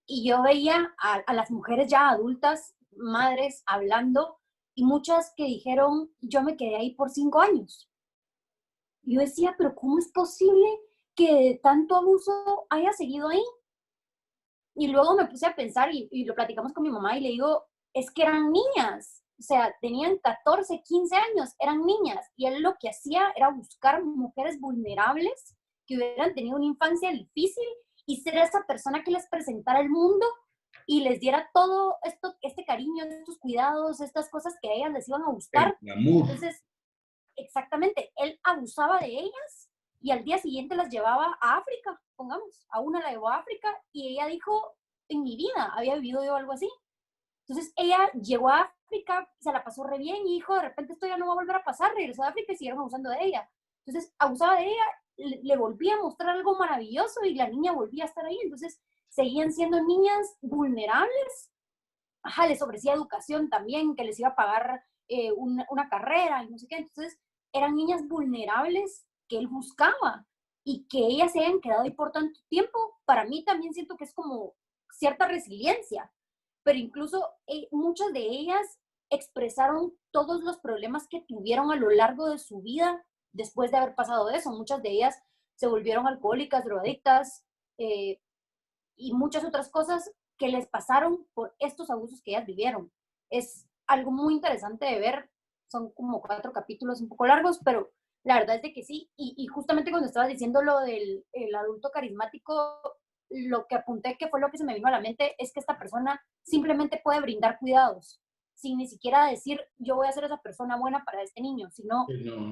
y yo veía a las mujeres ya adultas, madres, hablando, y muchas que dijeron, yo me quedé ahí por 5 años. Y yo decía, pero ¿cómo es posible que tanto abuso haya seguido ahí? Y luego me puse a pensar y lo platicamos con mi mamá y le digo, es que eran niñas, o sea, tenían 14, 15 años, eran niñas. Y él lo que hacía era buscar mujeres vulnerables que hubieran tenido una infancia difícil y ser esa persona que les presentara el mundo y les diera todo este cariño, estos cuidados, estas cosas que a ellas les iban a gustar. El glamour. Entonces, exactamente, él abusaba de ellas y al día siguiente las llevaba a África, pongamos, a una la llevó a África y ella dijo, en mi vida había vivido yo algo así. Entonces ella llegó a África, se la pasó re bien y dijo, de repente esto ya no va a volver a pasar, regresó a África y siguieron abusando de ella. Entonces abusaba de ella, le volvía a mostrar algo maravilloso y la niña volvía a estar ahí. Entonces seguían siendo niñas vulnerables. Ajá, les ofrecía educación también, que les iba a pagar una carrera y no sé qué. Entonces eran niñas vulnerables que él buscaba y que ellas se hayan quedado ahí por tanto tiempo, para mí también siento que es como cierta resiliencia, pero incluso muchas de ellas expresaron todos los problemas que tuvieron a lo largo de su vida después de haber pasado eso. Muchas de ellas se volvieron alcohólicas, drogadictas y muchas otras cosas que les pasaron por estos abusos que ellas vivieron. Es algo muy interesante de ver, son como 4 capítulos un poco largos, pero la verdad es de que sí, y justamente cuando estabas diciendo lo del adulto carismático, lo que apunté, que fue lo que se me vino a la mente, es que esta persona simplemente puede brindar cuidados, sin ni siquiera decir, yo voy a ser esa persona buena para este niño, sino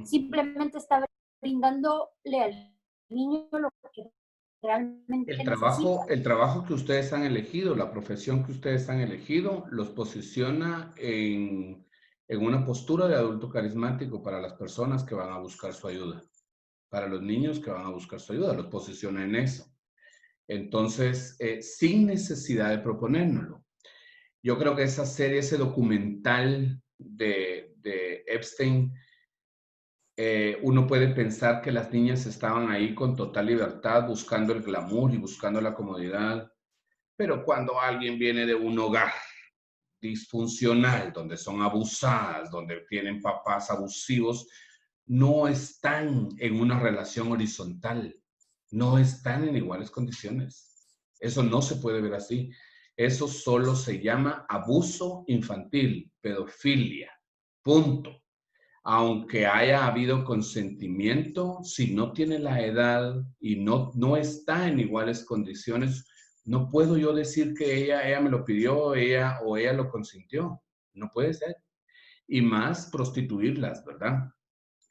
simplemente está brindándole al niño lo que realmente necesita. El trabajo que ustedes han elegido, la profesión que ustedes han elegido, los posiciona en una postura de adulto carismático para las personas que van a buscar su ayuda. Para los niños que van a buscar su ayuda, los posiciona en eso. Entonces, sin necesidad de proponérnoslo. Yo creo que esa serie, ese documental de Epstein, uno puede pensar que las niñas estaban ahí con total libertad, buscando el glamour y buscando la comodidad. Pero cuando alguien viene de un hogar disfuncional, donde son abusadas, donde tienen papás abusivos, no están en una relación horizontal, no están en iguales condiciones. Eso no se puede ver así. Eso solo se llama abuso infantil, pedofilia, punto. Aunque haya habido consentimiento, si no tiene la edad y no está en iguales condiciones, no puedo yo decir que ella me lo pidió o ella lo consintió. No puede ser. Y más prostituirlas, ¿verdad?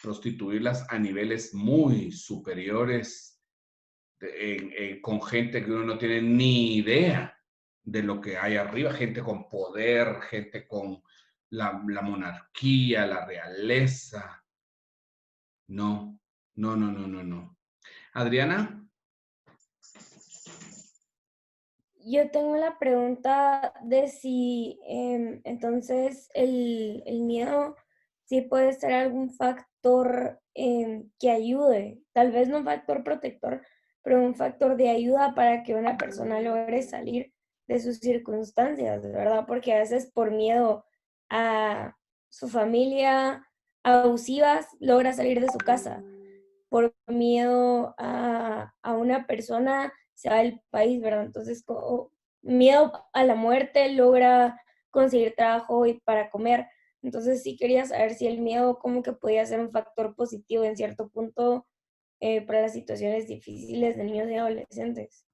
Prostituirlas a niveles muy superiores con gente que uno no tiene ni idea de lo que hay arriba, gente con poder, gente con la monarquía, la realeza. No. Adriana. Yo tengo la pregunta de si entonces el miedo sí puede ser algún factor que ayude, tal vez no un factor protector, pero un factor de ayuda para que una persona logre salir de sus circunstancias, ¿verdad? Porque a veces por miedo a su familia abusivas logra salir de su casa, por miedo a una persona se va del país, ¿verdad? Entonces, miedo a la muerte logra conseguir trabajo y para comer. Entonces, sí quería saber si el miedo como que podía ser un factor positivo en cierto punto para las situaciones difíciles de niños y adolescentes.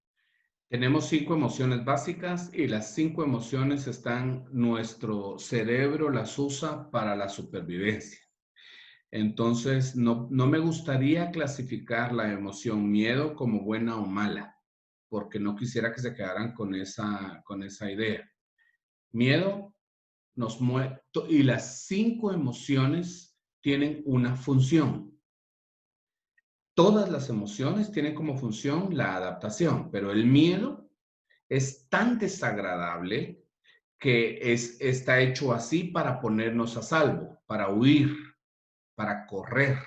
Tenemos 5 emociones básicas y las 5 emociones nuestro cerebro las usa para la supervivencia. Entonces, no me gustaría clasificar la emoción miedo como buena o mala, porque no quisiera que se quedaran con esa idea. Miedo nos mueve, y las 5 emociones tienen una función. Todas las emociones tienen como función la adaptación, pero el miedo es tan desagradable que está hecho así para ponernos a salvo, para huir, para correr.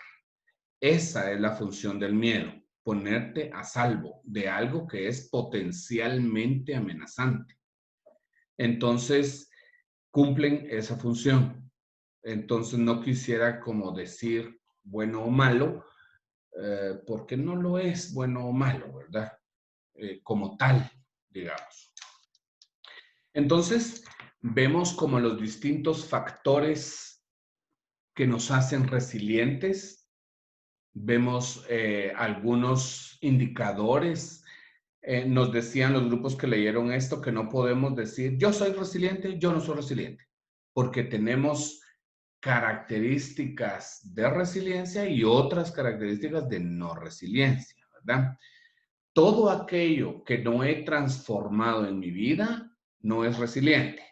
Esa es la función del miedo, ponerte a salvo de algo que es potencialmente amenazante. Entonces, cumplen esa función. Entonces, no quisiera como decir bueno o malo, porque no lo es bueno o malo, ¿verdad? Como tal, digamos. Entonces, vemos como los distintos factores que nos hacen resilientes. Vemos algunos indicadores. Nos decían los grupos que leyeron esto que no podemos decir, yo soy resiliente, yo no soy resiliente, porque tenemos características de resiliencia y otras características de no resiliencia, ¿verdad? Todo aquello que no he transformado en mi vida no es resiliente.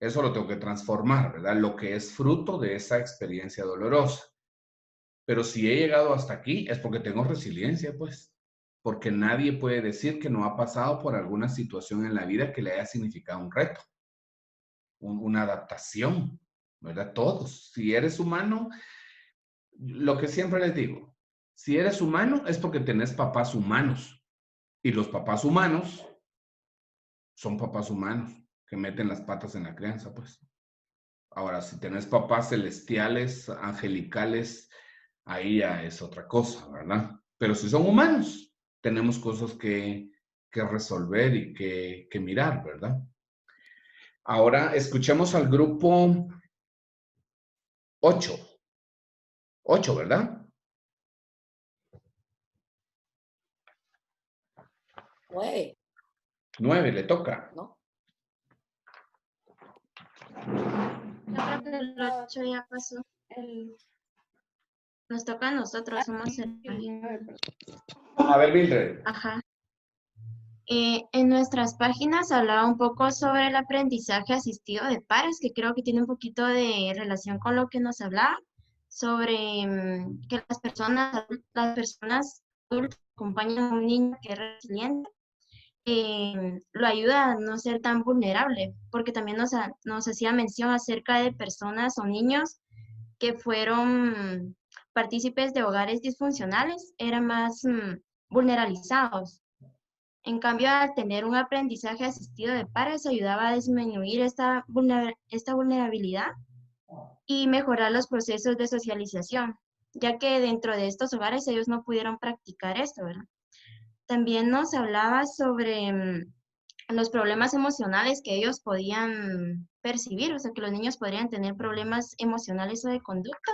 Eso lo tengo que transformar, ¿verdad? Lo que es fruto de esa experiencia dolorosa. Pero si he llegado hasta aquí es porque tengo resiliencia, pues. Porque nadie puede decir que no ha pasado por alguna situación en la vida que le haya significado un reto, una adaptación, ¿verdad? Todos. Si eres humano, lo que siempre les digo, si eres humano es porque tenés papás humanos. Y los papás humanos son papás humanos que meten las patas en la crianza, pues. Ahora, si tenés papás celestiales, angelicales, ahí ya es otra cosa, ¿verdad? Pero si son humanos, tenemos cosas que resolver y que mirar, ¿verdad? Ahora, escuchemos al grupo 8. 8, ¿verdad? 9. 9, le toca. ¿No? Yo creo que el 8 ya pasó. Nos toca a nosotros, somos el... A ver, Mildred. Ajá. En nuestras páginas hablaba un poco sobre el aprendizaje asistido de pares, que creo que tiene un poquito de relación con lo que nos hablaba, sobre que las personas adultas acompañan a un niño que es resiliente, lo ayuda a no ser tan vulnerable, porque también nos hacía mención acerca de personas o niños que fueron partícipes de hogares disfuncionales, eran más vulnerabilizados. En cambio, al tener un aprendizaje asistido de pares, ayudaba a disminuir esta vulnerabilidad y mejorar los procesos de socialización, ya que dentro de estos hogares ellos no pudieron practicar esto, ¿verdad? También nos hablaba sobre los problemas emocionales que ellos podían percibir, o sea, que los niños podrían tener problemas emocionales o de conducta.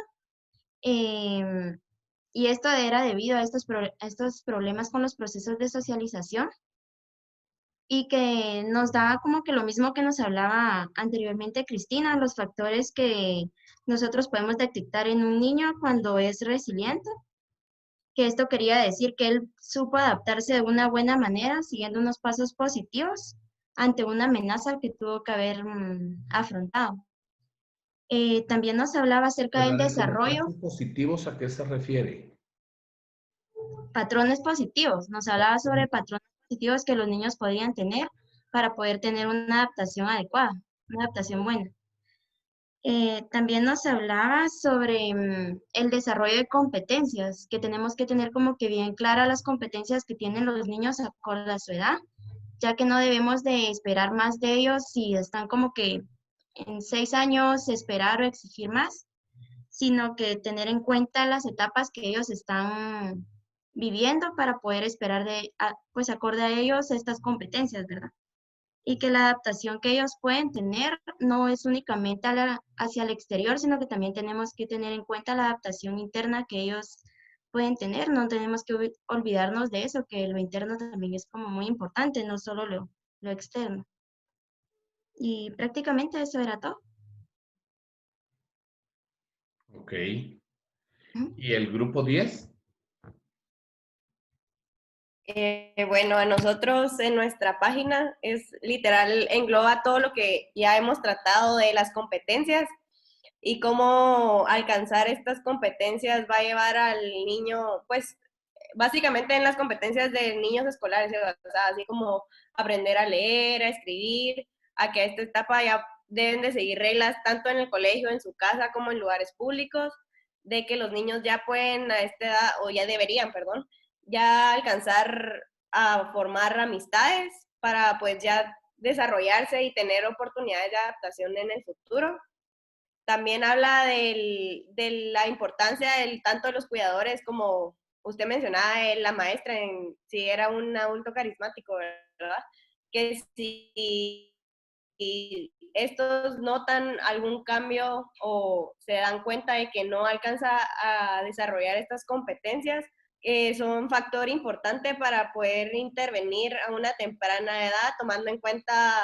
Y esto era debido a estos problemas con los procesos de socialización y que nos da como que lo mismo que nos hablaba anteriormente Cristina, los factores que nosotros podemos detectar en un niño cuando es resiliente, que esto quería decir que él supo adaptarse de una buena manera, siguiendo unos pasos positivos ante una amenaza que tuvo que haber afrontado. También nos hablaba acerca del desarrollo. ¿Pasos positivos a qué se refiere? Patrones positivos. Nos hablaba sobre patrones positivos que los niños podrían tener para poder tener una adaptación adecuada, una adaptación buena. También nos hablaba sobre el desarrollo de competencias, que tenemos que tener como que bien claras las competencias que tienen los niños acorde a su edad, ya que no debemos de esperar más de ellos si están como que en 6 años esperar o exigir más, sino que tener en cuenta las etapas que ellos están viviendo para poder esperar pues acorde a ellos estas competencias, ¿verdad? Y que la adaptación que ellos pueden tener no es únicamente hacia el exterior, sino que también tenemos que tener en cuenta la adaptación interna que ellos pueden tener. No tenemos que olvidarnos de eso, que lo interno también es como muy importante, no solo lo externo. Y prácticamente eso era todo. Ok. ¿Y el grupo 10? Bueno, a nosotros en nuestra página es literal, engloba todo lo que ya hemos tratado de las competencias y cómo alcanzar estas competencias va a llevar al niño, pues básicamente en las competencias de niños escolares, o sea, así como aprender a leer, a escribir, a que a esta etapa ya deben de seguir reglas tanto en el colegio, en su casa, como en lugares públicos, de que los niños ya pueden a esta edad, o ya deberían, perdón, ya alcanzar a formar amistades para pues ya desarrollarse y tener oportunidades de adaptación en el futuro. También habla de la importancia tanto de los cuidadores como usted mencionaba, la maestra, si era un adulto carismático, ¿verdad? Que si estos notan algún cambio o se dan cuenta de que no alcanza a desarrollar estas competencias, son un factor importante para poder intervenir a una temprana edad, tomando en cuenta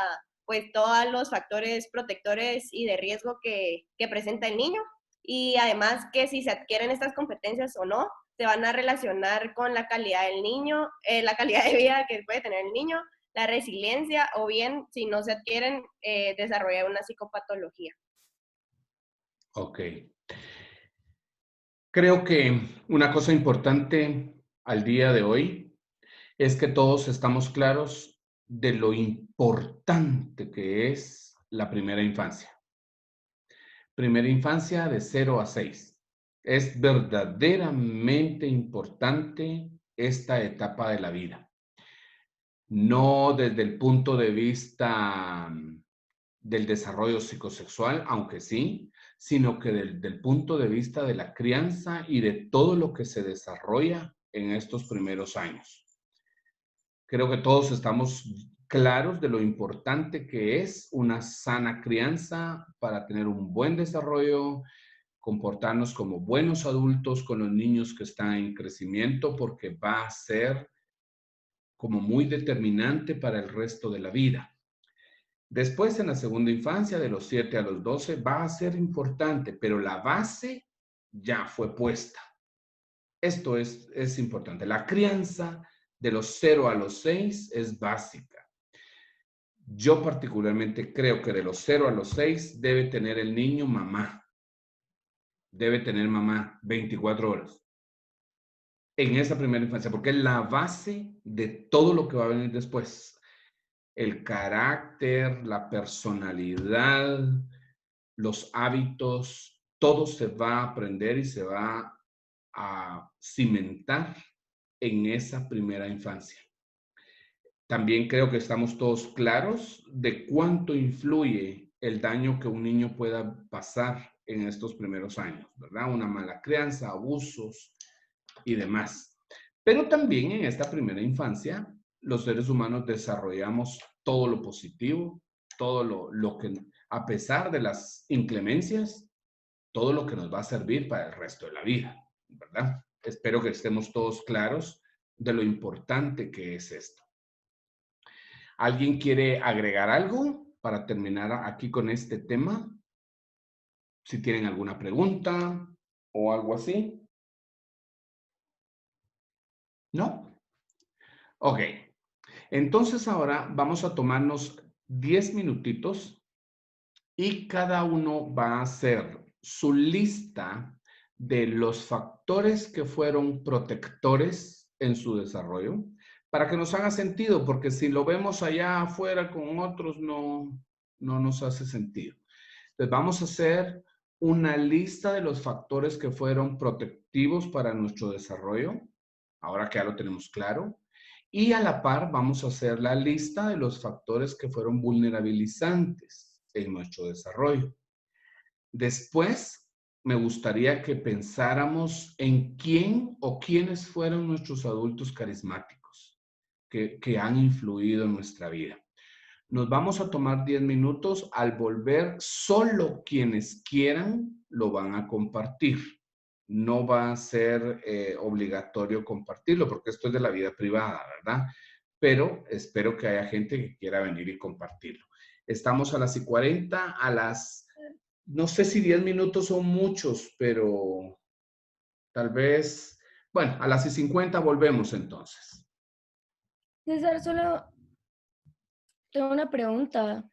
pues todos los factores protectores y de riesgo que presenta el niño. Y además que si se adquieren estas competencias o no, se van a relacionar con la calidad del niño, la calidad de vida que puede tener el niño, la resiliencia o bien, si no se adquieren, desarrollar una psicopatología. Ok. Creo que una cosa importante al día de hoy es que todos estamos claros de lo importante que es la primera infancia. Primera infancia de 0 a 6. Es verdaderamente importante esta etapa de la vida. No desde el punto de vista del desarrollo psicosexual, aunque sí, sino que desde el punto de vista de la crianza y de todo lo que se desarrolla en estos primeros años. Creo que todos estamos claros de lo importante que es una sana crianza para tener un buen desarrollo, comportarnos como buenos adultos con los niños que están en crecimiento, porque va a ser como muy determinante para el resto de la vida. Después, en la segunda infancia, de los 7 a los 12, va a ser importante, pero la base ya fue puesta. Esto es importante. La crianza de los 0 a los 6 es básica. Yo particularmente creo que de los 0 a los 6 debe tener el niño mamá. Debe tener mamá 24 horas. En esa primera infancia, porque es la base de todo lo que va a venir después. El carácter, la personalidad, los hábitos, todo se va a aprender y se va a cimentar en esa primera infancia. También creo que estamos todos claros de cuánto influye el daño que un niño pueda pasar en estos primeros años, ¿verdad? Una mala crianza, abusos y demás. Pero también en esta primera infancia, los seres humanos desarrollamos todo lo positivo, todo lo que, a pesar de las inclemencias, todo lo que nos va a servir para el resto de la vida, ¿verdad? Espero que estemos todos claros de lo importante que es esto. ¿Alguien quiere agregar algo para terminar aquí con este tema? Si tienen alguna pregunta o algo así. ¿No? Ok. Entonces ahora vamos a tomarnos 10 minutitos y cada uno va a hacer su lista de los factores que fueron protectores en su desarrollo para que nos haga sentido, porque si lo vemos allá afuera con otros no nos hace sentido. Entonces vamos a hacer una lista de los factores que fueron protectivos para nuestro desarrollo, ahora que ya lo tenemos claro. Y a la par vamos a hacer la lista de los factores que fueron vulnerabilizantes en nuestro desarrollo. Después, me gustaría que pensáramos en quién o quiénes fueron nuestros adultos carismáticos que han influido en nuestra vida. Nos vamos a tomar 10 minutos. Al volver, solo quienes quieran lo van a compartir. No va a ser obligatorio compartirlo porque esto es de la vida privada, ¿verdad? Pero espero que haya gente que quiera venir y compartirlo. Estamos a las 40, no sé si 10 minutos son muchos, pero tal vez, bueno, a las 50 volvemos entonces. César, solo tengo una pregunta.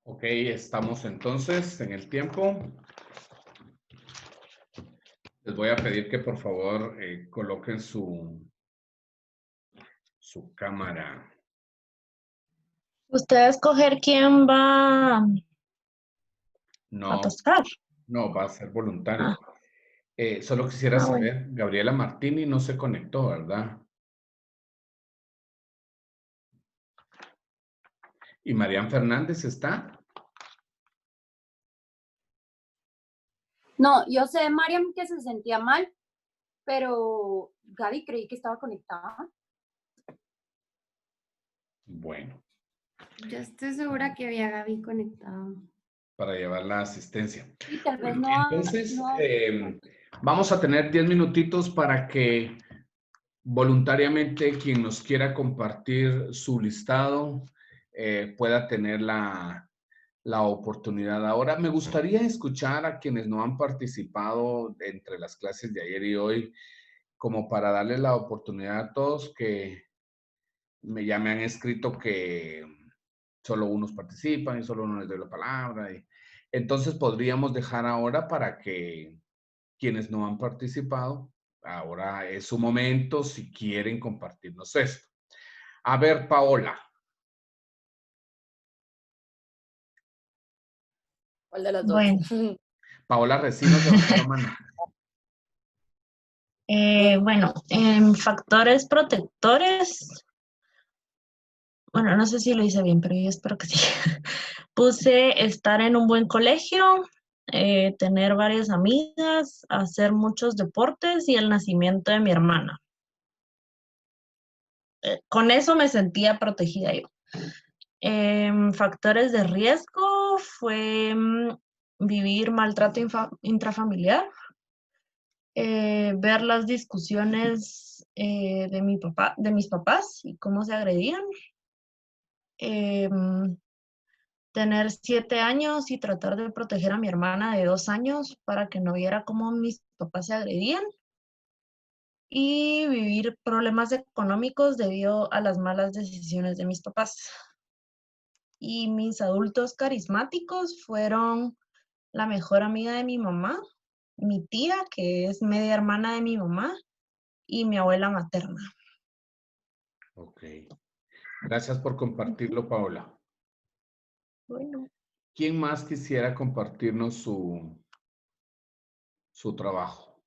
Ok, estamos entonces en el tiempo. Les voy a pedir que por favor coloquen su cámara. Usted va a escoger quién va a No, pasar. no, va a ser voluntario. Ah, Solo quisiera bueno. saber, Gabriela Martini no se conectó, ¿verdad? ¿Y Marian Fernández está? No, yo sé, Mariam, que se sentía mal, pero Gaby creí que estaba conectada. Bueno, Yo estoy segura que había Gaby conectado. para llevar la asistencia. Y tal vez Bueno, no. entonces, vamos a tener 10 minutitos para que voluntariamente quien nos quiera compartir su listado pueda tener la oportunidad. Ahora, me gustaría escuchar a quienes no han participado entre las clases de ayer y hoy, como para darle la oportunidad a todos que ya me han escrito que solo unos participan y solo uno les doy la palabra. Entonces, podríamos dejar ahora para que quienes no han participado, ahora es su momento si quieren compartirnos esto. A ver, Paola. ¿Cuál de las dos? Bueno. Paola Recinos levantó la mano. Bueno, factores protectores. Bueno, no sé si lo hice bien, pero yo espero que sí. Puse estar en un buen colegio, tener varias amigas, hacer muchos deportes y el nacimiento de mi hermana. Con eso me sentía protegida yo. Factores de riesgo fue vivir maltrato intrafamiliar, ver las discusiones de mis papás y cómo se agredían, tener 7 años y tratar de proteger a mi hermana de 2 años para que no viera cómo mis papás se agredían, y vivir problemas económicos debido a las malas decisiones de mis papás. Y mis adultos carismáticos fueron la mejor amiga de mi mamá, mi tía, que es media hermana de mi mamá, y mi abuela materna. Ok. Gracias por compartirlo, Paola. Bueno. ¿Quién más quisiera compartirnos su trabajo?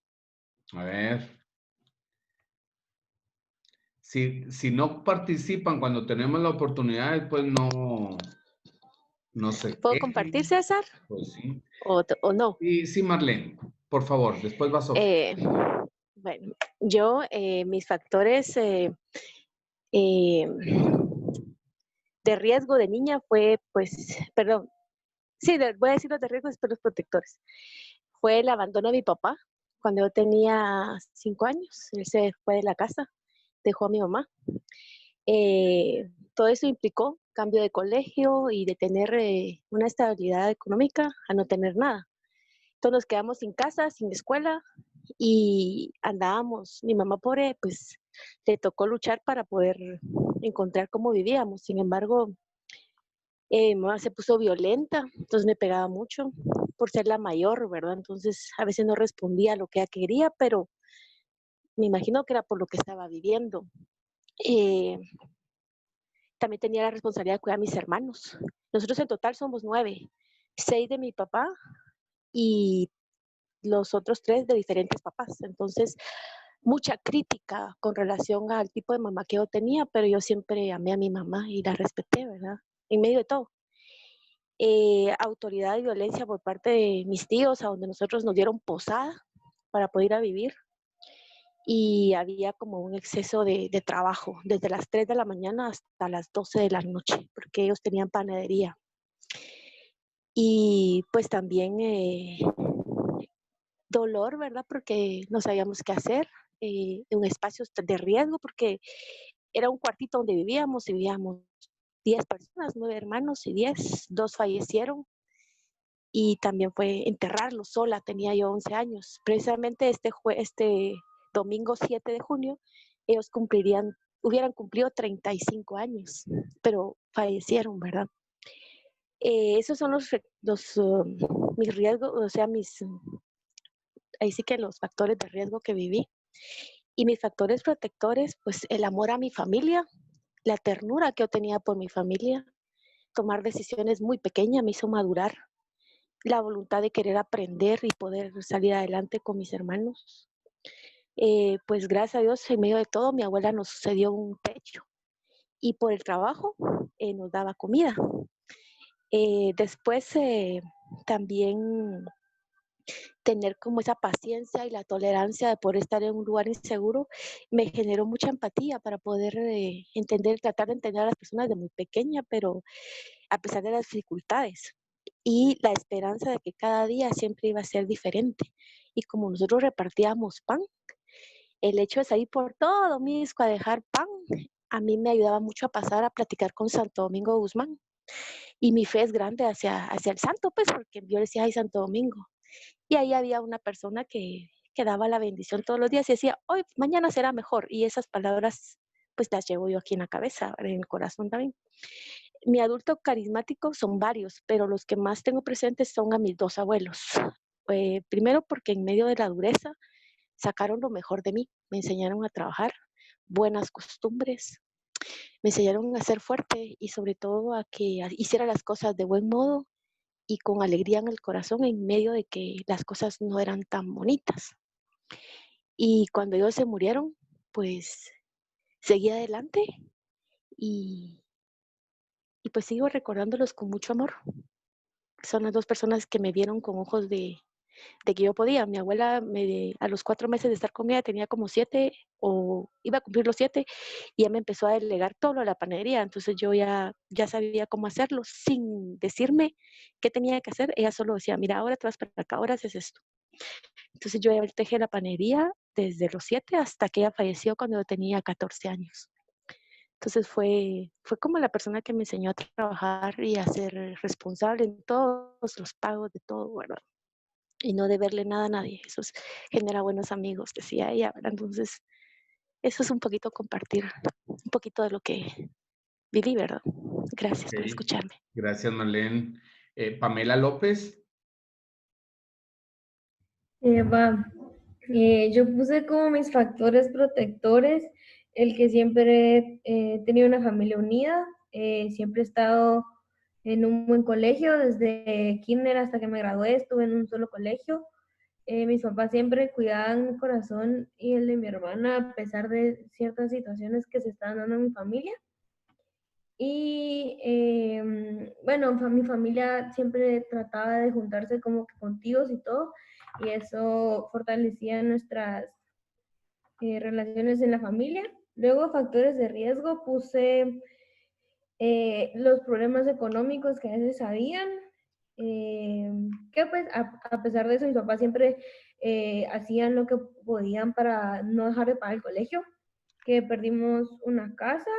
A ver. Si no participan cuando tenemos la oportunidad, pues no sé. ¿Puedo compartir, César? Pues sí. ¿O no? Sí, Marlene, por favor, después va Sofía. Bueno, yo, mis factores de riesgo de niña fue, pues, perdón, sí, voy a decir los de riesgo, pero los protectores. Fue el abandono de mi papá cuando yo tenía 5 años. Él se fue de la casa, dejó a mi mamá. Todo eso implicó cambio de colegio y de tener una estabilidad económica a no tener nada. Entonces nos quedamos sin casa, sin escuela y andábamos. Mi mamá pobre, pues le tocó luchar para poder encontrar cómo vivíamos. Sin embargo, mi mamá se puso violenta, entonces me pegaba mucho por ser la mayor, ¿verdad? Entonces a veces no respondía a lo que ella quería, pero me imagino que era por lo que estaba viviendo. También tenía la responsabilidad de cuidar a mis hermanos. Nosotros en total somos 9, 6 de mi papá y los otros 3 de diferentes papás. Entonces, mucha crítica con relación al tipo de mamá que yo tenía, pero yo siempre amé a mi mamá y la respeté, ¿verdad? En medio de todo. Autoridad y violencia por parte de mis tíos, a donde nosotros nos dieron posada para poder ir a vivir. Y había como un exceso de trabajo, desde las 3 de la mañana hasta las 12 de la noche, porque ellos tenían panadería. Y pues también dolor, ¿verdad? Porque no sabíamos qué hacer, en espacios de riesgo, porque era un cuartito donde vivíamos y vivíamos 10 personas, 9 hermanos y 10, 2 fallecieron. Y también fue enterrarlo sola, tenía yo 11 años. Precisamente este domingo 7 de junio, ellos hubieran cumplido 35 años, pero fallecieron, ¿verdad? Esos son mis riesgos, o sea, ahí sí que los factores de riesgo que viví. Y mis factores protectores, pues el amor a mi familia, la ternura que yo tenía por mi familia, tomar decisiones muy pequeñas me hizo madurar, la voluntad de querer aprender y poder salir adelante con mis hermanos. Pues gracias a Dios, en medio de todo, mi abuela nos dio un techo y por el trabajo nos daba comida. Después también tener como esa paciencia y la tolerancia de poder estar en un lugar inseguro me generó mucha empatía para poder tratar de entender a las personas de muy pequeña, pero a pesar de las dificultades y la esperanza de que cada día siempre iba a ser diferente. Y como nosotros repartíamos pan, el hecho de salir por todo Misco a dejar pan, a mí me ayudaba mucho a pasar a platicar con Santo Domingo Guzmán. Y mi fe es grande hacia el santo, pues, porque yo decía, ay, Santo Domingo. Y ahí había una persona que daba la bendición todos los días y decía, hoy, mañana será mejor. Y esas palabras, pues, las llevo yo aquí en la cabeza, en el corazón también. Mi adulto carismático son varios, pero los que más tengo presentes son a mis dos abuelos. Primero porque en medio de la dureza sacaron lo mejor de mí, me enseñaron a trabajar, buenas costumbres, me enseñaron a ser fuerte y sobre todo a que hiciera las cosas de buen modo y con alegría en el corazón en medio de que las cosas no eran tan bonitas. Y cuando ellos se murieron, pues seguí adelante y pues sigo recordándolos con mucho amor. Son las dos personas que me vieron con ojos de que yo podía. Mi abuela a los 4 meses de estar conmigo tenía como 7 o iba a cumplir los 7 y ya me empezó a delegar todo lo de la panadería. Entonces yo ya sabía cómo hacerlo sin decirme qué tenía que hacer. Ella solo decía, mira, ahora te vas para acá, ahora haces esto. Entonces yo ya teje la panadería desde los 7 hasta que ella falleció cuando yo tenía 14 años. Entonces fue como la persona que me enseñó a trabajar y a ser responsable en todos los pagos de todo, ¿verdad? Y no deberle nada a nadie. Eso genera buenos amigos, decía ella, ¿verdad? Entonces, eso es un poquito compartir, un poquito de lo que viví, ¿verdad? Gracias por escucharme. Gracias, Marlene. Pamela López. Yo puse como mis factores protectores el que siempre he tenido una familia unida, siempre he estado en un buen colegio, desde kinder hasta que me gradué estuve en un solo colegio. Mis papás siempre cuidaban mi corazón y el de mi hermana a pesar de ciertas situaciones que se estaban dando en mi familia. Y bueno, mi familia siempre trataba de juntarse como que con tíos y todo, y eso fortalecía nuestras relaciones en la familia. Luego, factores de riesgo, puse los problemas económicos que a veces habían, que pues a pesar de eso mis papás siempre hacían lo que podían para no dejar de pagar el colegio, que perdimos una casa,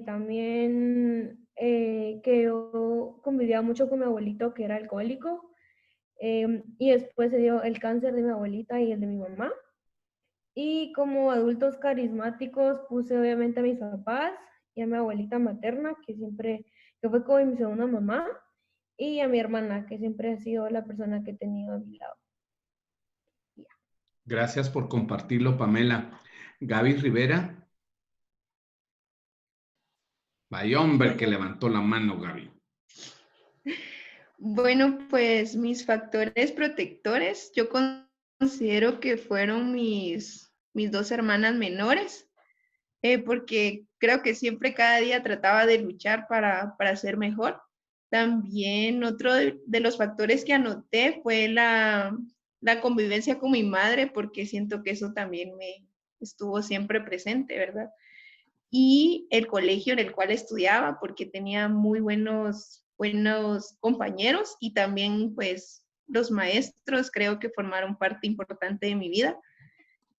también que yo convivía mucho con mi abuelito que era alcohólico, y después se dio el cáncer de mi abuelita y el de mi mamá. Y como adultos carismáticos puse obviamente a mis papás y a mi abuelita materna, que fue como mi segunda mamá, y a mi hermana, que siempre ha sido la persona que he tenido a mi lado. Gracias por compartirlo, Pamela. Gaby Rivera. Vaya hombre que levantó la mano, Gaby. Bueno, pues mis factores protectores, yo considero que fueron mis dos hermanas menores, porque creo que siempre cada día trataba de luchar para ser mejor. También otro de los factores que anoté fue la convivencia con mi madre, porque siento que eso también me estuvo siempre presente, ¿verdad? Y el colegio en el cual estudiaba, porque tenía muy buenos compañeros y también pues los maestros creo que formaron parte importante de mi vida.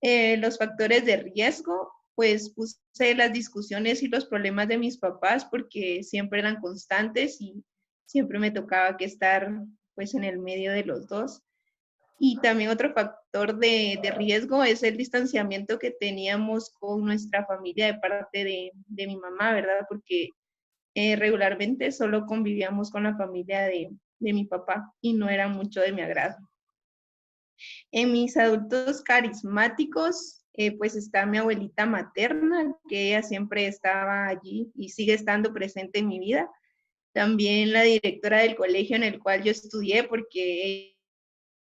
Los factores de riesgo, pues puse las discusiones y los problemas de mis papás porque siempre eran constantes y siempre me tocaba que estar pues en el medio de los dos. Y también otro factor de riesgo es el distanciamiento que teníamos con nuestra familia de parte de mi mamá, ¿verdad? Porque regularmente solo convivíamos con la familia de mi papá y no era mucho de mi agrado. En mis adultos carismáticos, pues está mi abuelita materna, que ella siempre estaba allí y sigue estando presente en mi vida. También la directora del colegio en el cual yo estudié, porque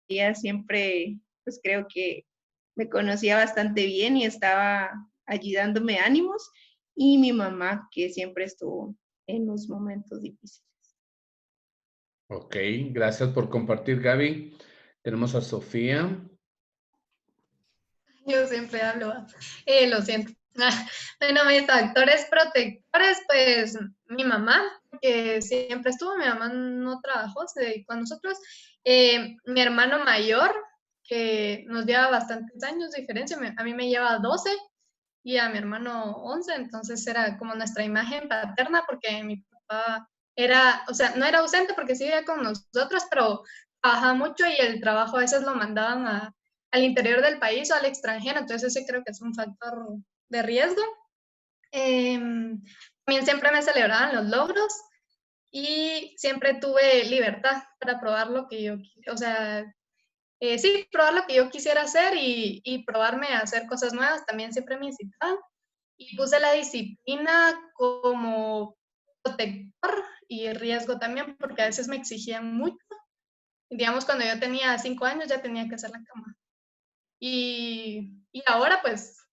ella siempre, pues creo que me conocía bastante bien y estaba allí dándome ánimos. Y mi mamá, que siempre estuvo en los momentos difíciles. Ok, gracias por compartir, Gaby. Tenemos a Sofía. Yo siempre hablo, lo siento. Bueno, mis factores protectores, pues mi mamá, que siempre estuvo, mi mamá no trabajó, se dedicó a nosotros. Mi hermano mayor, que nos lleva bastantes años de diferencia, a mí me lleva 12 y a mi hermano 11, entonces era como nuestra imagen paterna, porque mi papá era, o sea, no era ausente porque sí vivía con nosotros, pero trabajaba mucho y el trabajo a veces lo mandaban al interior del país o al extranjero, entonces ese creo que es un factor de riesgo. También siempre me celebraban los logros y siempre tuve libertad para probar lo que yo, o sea, sí, probar lo que yo quisiera hacer y probarme a hacer cosas nuevas, también siempre me incitaban. Y puse la disciplina como protector y riesgo también, porque a veces me exigían mucho. Digamos, cuando yo tenía 5 años ya tenía que hacer la cama. Y ahora, pues,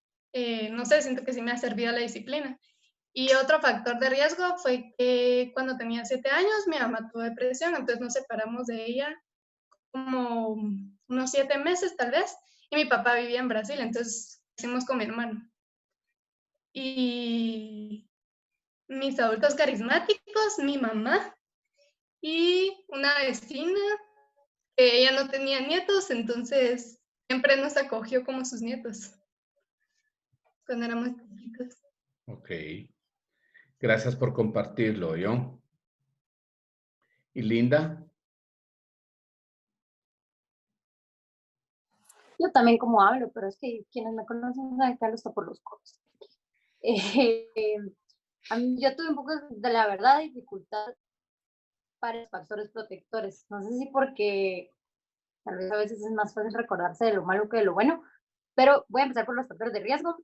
no sé, siento que sí me ha servido la disciplina. Y otro factor de riesgo fue que cuando tenía 7 años mi mamá tuvo depresión, entonces nos separamos de ella como unos 7 meses tal vez, y mi papá vivía en Brasil, entonces hicimos con mi hermano. Y mis adultos carismáticos, mi mamá y una vecina que ella no tenía nietos, entonces siempre nos acogió como sus nietos cuando éramos chiquitos. Ok. Gracias por compartirlo, yo. ¿Y Linda? Yo también como hablo, pero es que quienes me conocen saben que hablo hasta por los codos. Yo tuve un poco de la verdad dificultad para los factores protectores. No sé si porque tal vez a veces es más fácil recordarse de lo malo que de lo bueno, pero voy a empezar por los factores de riesgo.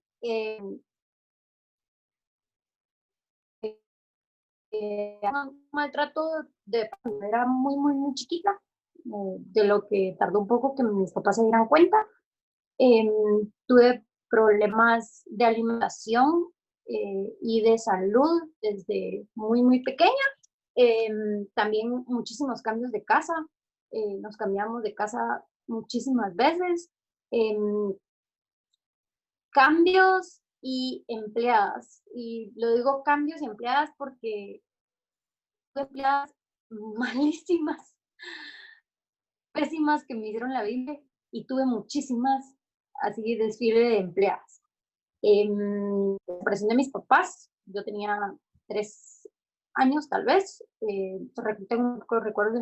Un maltrato de cuando era muy, muy, muy chiquita, de lo que tardó un poco que mis papás se dieran cuenta. Tuve problemas de alimentación y de salud desde muy, muy pequeña. También muchísimos cambios de casa. Nos cambiamos de casa muchísimas veces. Cambios y empleadas. Y lo digo cambios y empleadas porque tuve empleadas malísimas, pésimas que me hicieron la vida y tuve muchísimas así desfile de empleadas. La presión de mis papás, yo tenía 3 años tal vez, tengo recuerdos de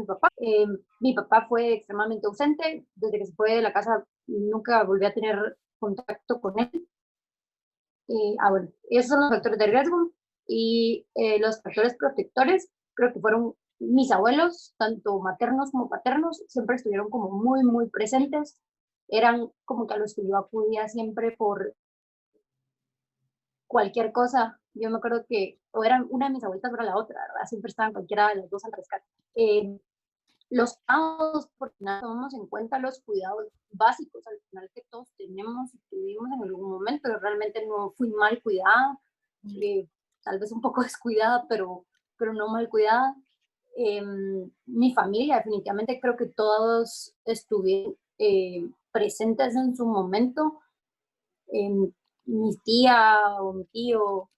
mi papá fue extremadamente ausente, desde que se fue de la casa nunca volví a tener contacto con él. Bueno, esos son los factores de riesgo y los factores protectores, creo que fueron mis abuelos, tanto maternos como paternos, siempre estuvieron como muy, muy presentes, eran como que a los que yo acudía siempre por cualquier cosa. Yo me acuerdo que o eran una de mis abuelitas o era la otra, ¿verdad? Siempre estaban cualquiera de las dos al rescate. Los cuidados, porque nada, tomamos en cuenta los cuidados básicos al final que todos tenemos y tuvimos en algún momento, pero realmente no fui mal cuidada, tal vez un poco descuidada, pero no mal cuidada. Mi familia, definitivamente creo que todos estuvieron presentes en su momento. Mi tía o mi tío,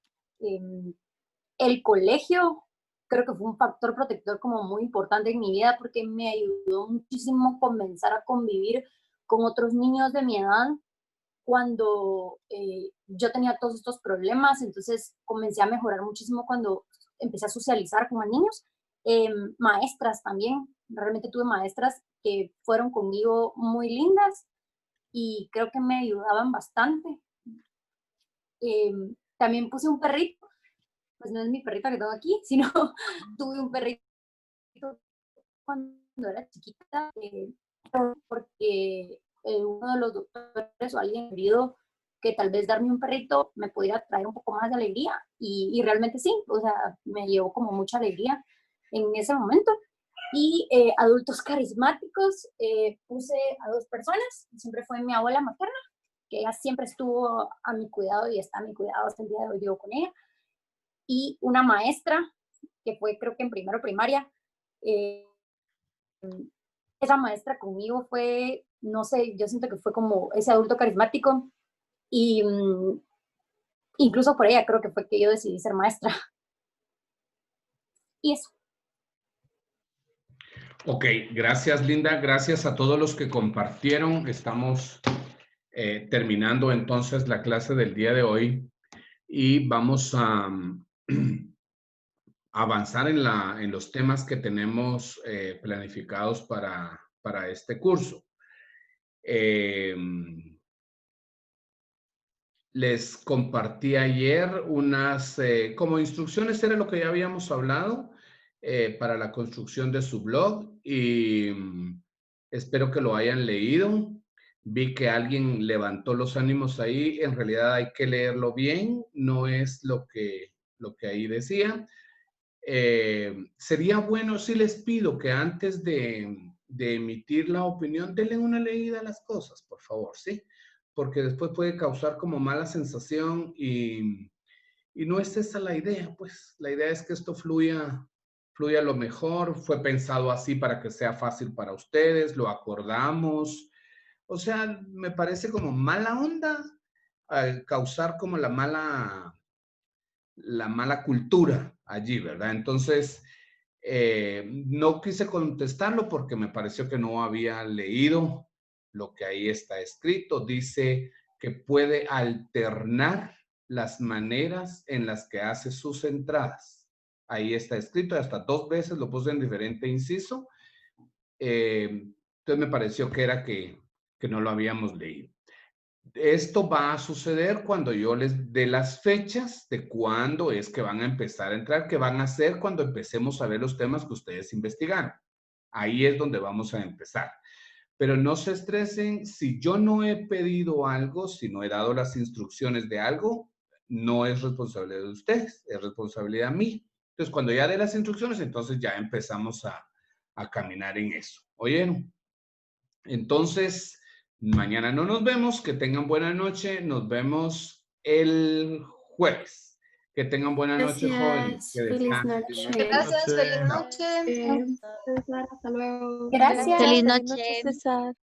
el colegio, creo que fue un factor protector como muy importante en mi vida porque me ayudó muchísimo a comenzar a convivir con otros niños de mi edad cuando yo tenía todos estos problemas, entonces comencé a mejorar muchísimo cuando empecé a socializar con más niños. Maestras también, realmente tuve maestras que fueron conmigo muy lindas y creo que me ayudaban bastante. También puse un perrito pues no es mi perrita que tengo aquí, sino tuve un perrito cuando era chiquita, porque uno de los doctores o alguien querido que tal vez darme un perrito me pudiera traer un poco más de alegría, y realmente sí, o sea, me llevó como mucha alegría en ese momento. Y adultos carismáticos, puse a 2 personas, siempre fue mi abuela materna, que ella siempre estuvo a mi cuidado y está a mi cuidado hasta el día de hoy, vivo con ella, y una maestra, que fue creo que en primero primaria. Esa maestra conmigo fue, no sé, yo siento que fue como ese adulto carismático, y incluso por ella creo que fue que yo decidí ser maestra. Y eso. Ok, gracias Linda, gracias a todos los que compartieron. Estamos terminando entonces la clase del día de hoy y vamos a avanzar en los temas que tenemos planificados para este curso. Les compartí ayer unas, como instrucciones, era lo que ya habíamos hablado, para la construcción de su blog, y espero que lo hayan leído. Vi que alguien levantó los ánimos ahí. En realidad hay que leerlo bien, no es lo que ahí decía. Sería bueno, si les pido que antes de emitir la opinión, denle una leída a las cosas, por favor, ¿sí? Porque después puede causar como mala sensación y no es esa la idea, pues. La idea es que esto fluya lo mejor. Fue pensado así para que sea fácil para ustedes, lo acordamos. O sea, me parece como mala onda causar como la mala cultura allí, ¿verdad? Entonces, no quise contestarlo porque me pareció que no había leído lo que ahí está escrito. Dice que puede alternar las maneras en las que hace sus entradas. Ahí está escrito, hasta 2 veces lo puse en diferente inciso. Entonces me pareció que era que no lo habíamos leído. Esto va a suceder cuando yo les dé las fechas de cuándo es que van a empezar a entrar, que van a ser cuando empecemos a ver los temas que ustedes investigaron. Ahí es donde vamos a empezar. Pero no se estresen, si yo no he pedido algo, si no he dado las instrucciones de algo, no es responsabilidad de ustedes, es responsabilidad mía. Entonces, cuando ya dé las instrucciones, entonces ya empezamos a caminar en eso. ¿Oyeron? Entonces, mañana no nos vemos, que tengan buena noche, nos vemos el jueves. Que tengan buena noche, jóvenes. Que Feliz descansen. noche. Gracias, feliz noche. César, hasta luego. Gracias. Feliz Feliz noche. César.